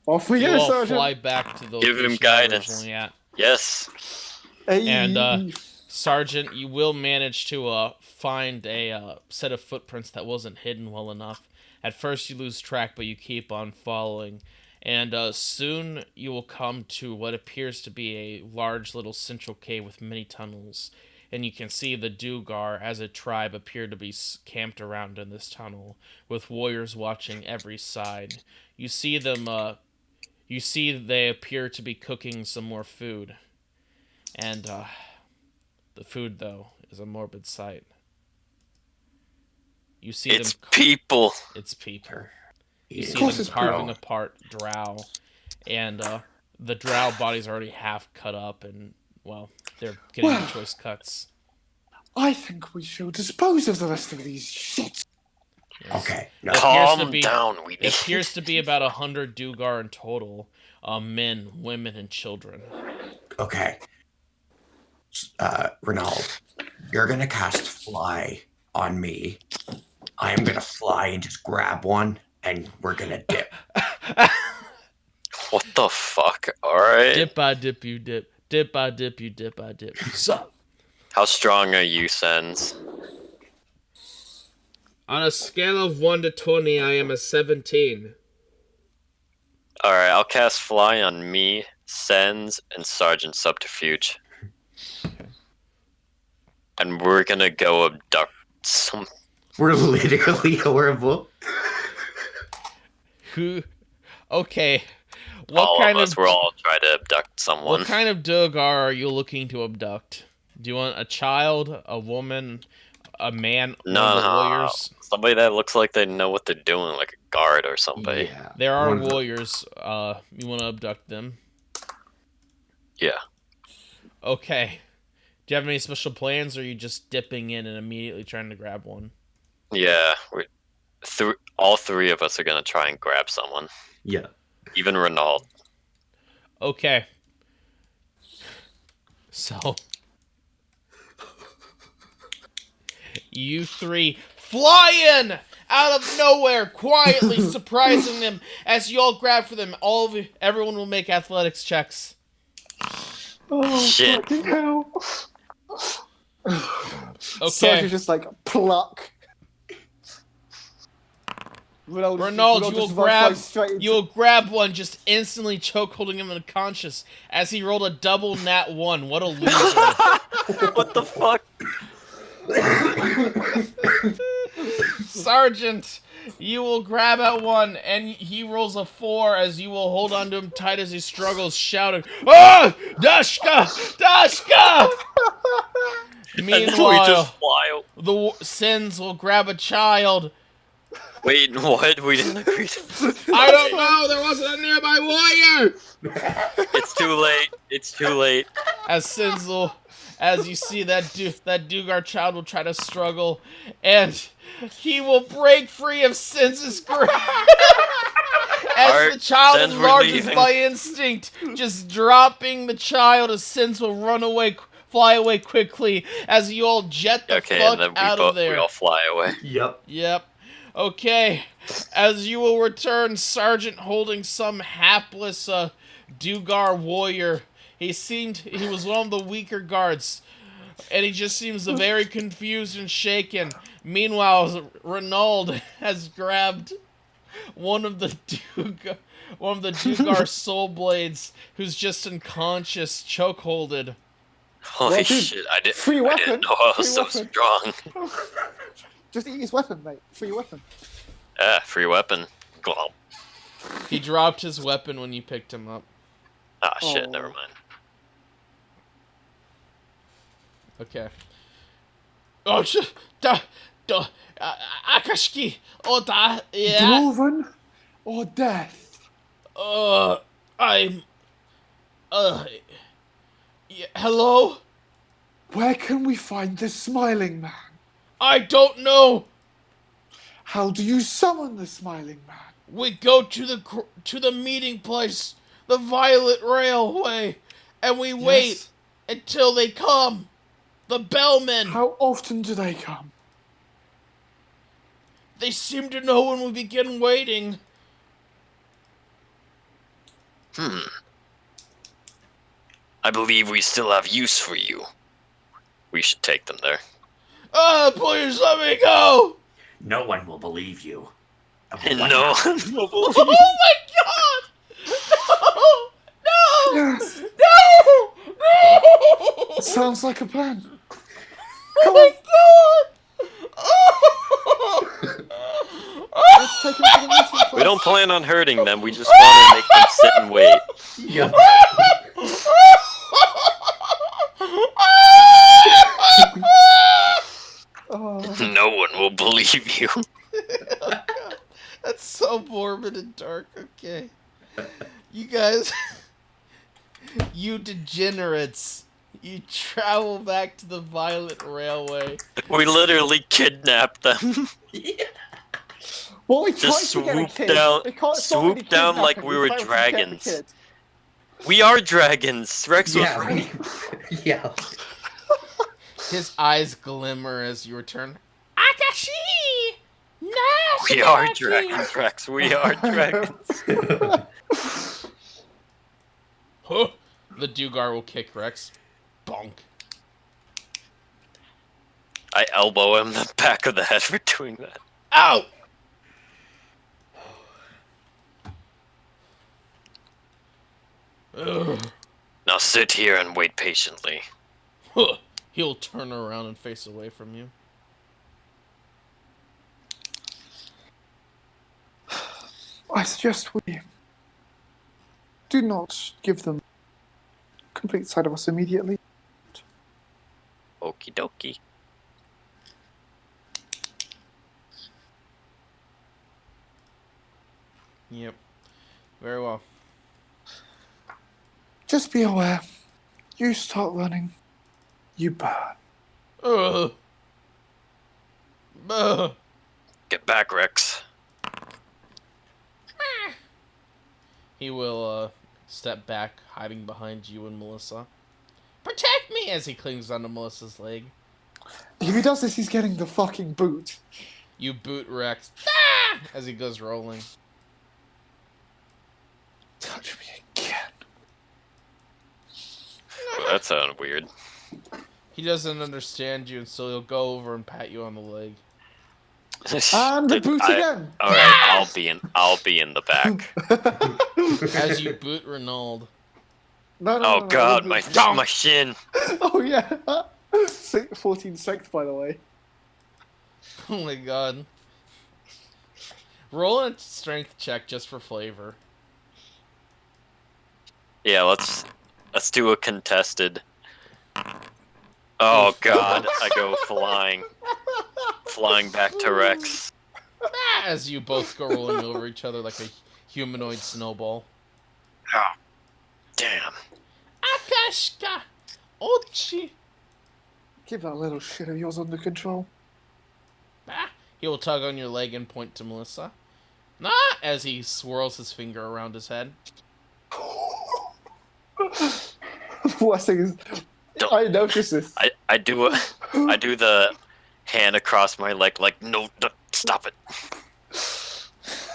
S2: Off we
S1: You
S2: go,
S1: all
S2: Sergeant.
S1: fly back to the
S4: Give him
S1: location
S4: guidance.
S1: you're originally at.
S4: Yes.
S2: Hey.
S1: And, Sergeant, you will manage to find a set of footprints that wasn't hidden well enough. At first you lose track, but you keep on following. And soon you will come to what appears to be a large little central cave with many tunnels. And you can see the Duergar as a tribe appear to be camped around in this tunnel, with warriors watching every side. You see them, they appear to be cooking some more food. And, the food, though, is a morbid sight. You see
S4: It's
S1: them...
S4: people.
S1: It's people.
S3: You
S1: See them carving apart drow. And, the drow body's already half cut up, and, well, they're getting the choice cuts.
S2: I think we should dispose of the rest of these shits.
S1: Yes.
S3: Okay. No.
S4: Calm down, we
S1: It appears to be about 100 Duergar in total. Men, women, and children.
S3: Okay. Renald, you're gonna cast fly on me. I am gonna fly and just grab one, and we're gonna dip.
S4: What the fuck? Alright.
S1: Dip, I dip, you dip. Dip, I dip, you dip, I dip. Sup?
S4: How strong are you, Sens?
S1: On a scale of 1 to 20, I am a 17.
S4: Alright, I'll cast fly on me, Sens, and Sergeant Subterfuge. And we're gonna go abduct some...
S3: We're literally horrible.
S1: Who? Okay.
S4: all of us, we're all trying to abduct someone.
S1: What kind of Duergar are you looking to abduct? Do you want a child, a woman, a man,
S4: No.
S1: warriors?
S4: Somebody that looks like they know what they're doing, like a guard or somebody.
S3: Yeah.
S1: There are warriors. You want to abduct them?
S4: Yeah.
S1: Okay. Do you have any special plans, or are you just dipping in and immediately trying to grab one?
S4: Yeah. All three of us are going to try and grab someone.
S3: Yeah.
S4: Even Renault.
S1: Okay. So, you three fly in out of nowhere, quietly surprising them as you all grab for them. Everyone will make athletics checks.
S2: Oh,
S4: Shit.
S2: fucking hell.
S1: Okay.
S2: Sergeant just like pluck.
S1: Renaud, you will
S2: just flies straight into-
S1: you will grab one, just instantly choke holding him unconscious as he rolled a double nat 1. What a loser!
S4: What the fuck?
S1: Sergeant, you will grab at one, and he rolls a 4 as you will hold onto him tight as he struggles, shouting, "Ah, Dashka, Dashka!"
S4: And we just
S1: Meanwhile,
S4: fly.
S1: the Sins will grab a child.
S4: Wait, what? We didn't agree to.
S1: I don't know. There wasn't a nearby warrior.
S4: It's too late. It's too late.
S1: As Sinzel, as you see that Duergar child will try to struggle, and he will break free of Sinz's grip. As
S4: Art,
S1: the child
S4: Sins, we're
S1: enlarges
S4: leaving.
S1: by instinct, just dropping the child as Sins will fly away quickly as you all jet the
S4: Okay,
S1: fuck
S4: and then
S1: out of there.
S4: we all fly away.
S3: Yep.
S1: Yep. Okay. As you will return, Sergeant holding some hapless Duergar warrior. He was one of the weaker guards, and he just seems very confused and shaken. Meanwhile, Renaud has grabbed one of the Duergar soul blades, who's just unconscious, chokeholded.
S4: Holy
S2: Well, dude,
S4: shit! I
S2: free
S4: didn't
S2: weapon.
S4: know I was
S2: Free
S4: so
S2: weapon.
S4: strong.
S2: Just eat his weapon, mate. Free weapon.
S4: Free weapon. Glomp.
S1: He dropped his weapon when you picked him up.
S4: Ah, shit.
S2: Oh.
S4: Never mind.
S1: Okay. Oh, Akashki, Oda, yeah.
S2: Dwarven or death?
S1: I'm, yeah, hello?
S2: Where can we find this smiling man?
S1: I don't know.
S2: How do you summon the smiling man?
S1: We go to the meeting place, the Violet Railway, and we wait
S2: Yes.
S1: until they come. The bellmen.
S2: How often do they come?
S1: They seem to know when we begin waiting.
S4: I believe we still have use for you. We should take them there.
S1: Please let me go.
S3: No one will believe you.
S4: And no one will believe.
S1: Oh my god! No! No!
S2: Yes.
S1: No! No!
S2: Sounds like a plan.
S1: Oh my god!
S2: Let's take him to the meeting place.
S4: We don't plan on hurting them. We just want to make them sit and wait.
S3: Yep.
S2: Oh,
S4: No one will believe you.
S1: That's so morbid and dark. Okay. You guys, you degenerates, you travel back to the Violet Railway.
S4: We literally kidnapped them.
S2: well, we
S4: Just
S2: tried to get a
S4: swoop
S2: kid.
S4: down-
S2: It can't- it's not
S4: swoop
S2: really
S4: down like
S2: kidnapping,
S4: we were
S2: failed to get the
S4: dragons.
S2: kid.
S4: We are dragons. Rex was
S3: Yeah.
S4: right.
S3: Yeah.
S1: His eyes glimmer as you return. Akashi!
S4: We are dragons, Rex. We are dragons.
S1: Huh. The Duergar will kick Rex. Bonk.
S4: I elbow him in the back of the head for doing that.
S1: Ow! Ugh.
S4: Now sit here and wait patiently.
S1: Huh. He'll turn around and face away from you.
S2: I suggest we do not give them complete sight of us immediately.
S4: Okie dokie.
S1: Yep. Very well.
S2: Just be aware. You start running, you burn.
S1: Ugh. Ugh.
S4: Get back, Rex.
S1: He will step back, hiding behind you and Melissa. Protect me as he clings onto Melissa's leg.
S2: If he does this, he's getting the fucking boot.
S1: You boot Rex as he goes rolling.
S2: Touch me again.
S4: Well, that sounded weird.
S1: He doesn't understand you, and so he'll go over and pat you on the leg.
S2: And the boot again.
S4: All right, I'll be in the back.
S1: As you boot Renaud.
S2: No,
S4: Oh God,
S2: no.
S4: my shin.
S2: Oh yeah. 14 strength, by the way.
S1: Oh my god. Roll a strength check just for flavor.
S4: Yeah, let's do a contested. Oh God, I go flying back to Rex.
S1: As you both go rolling over each other like a humanoid snowball.
S4: Oh, damn.
S1: Akashka! Ochi!
S2: Keep that little shit of yours under control.
S1: Ah, he will tug on your leg and point to Melissa. Nah! As he swirls his finger around his head.
S2: Worst thing is, I noticed this.
S4: I do the hand across my leg like no, stop it.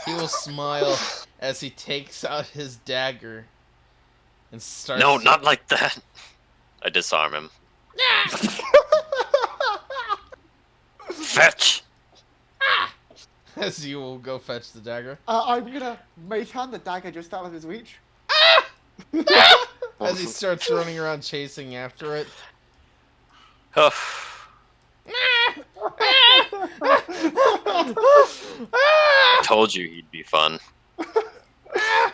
S1: He will smile as he takes out his dagger and starts.
S4: No, not like that. I disarm him. Fetch.
S1: As you will go fetch the dagger.
S2: I'm gonna make hand the dagger just out of his reach.
S1: As he starts running around chasing after it.
S4: Oh. I told you he'd be fun.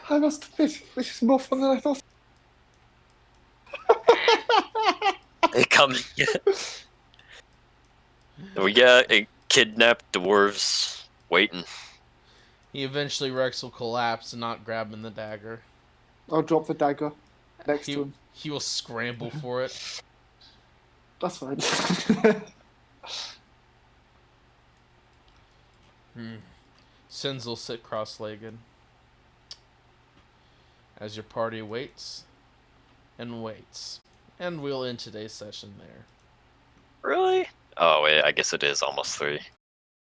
S2: I must admit, this is more fun than I thought.
S4: They come. We got a kidnapped dwarves waiting.
S1: Rex will collapse and not grabbing the dagger.
S2: I'll drop the dagger next to him.
S1: He will scramble for it.
S2: That's fine.
S1: Sins will sit cross-legged. As your party waits and waits. And we'll end today's session there.
S4: Really? Oh wait, I guess it is almost 3.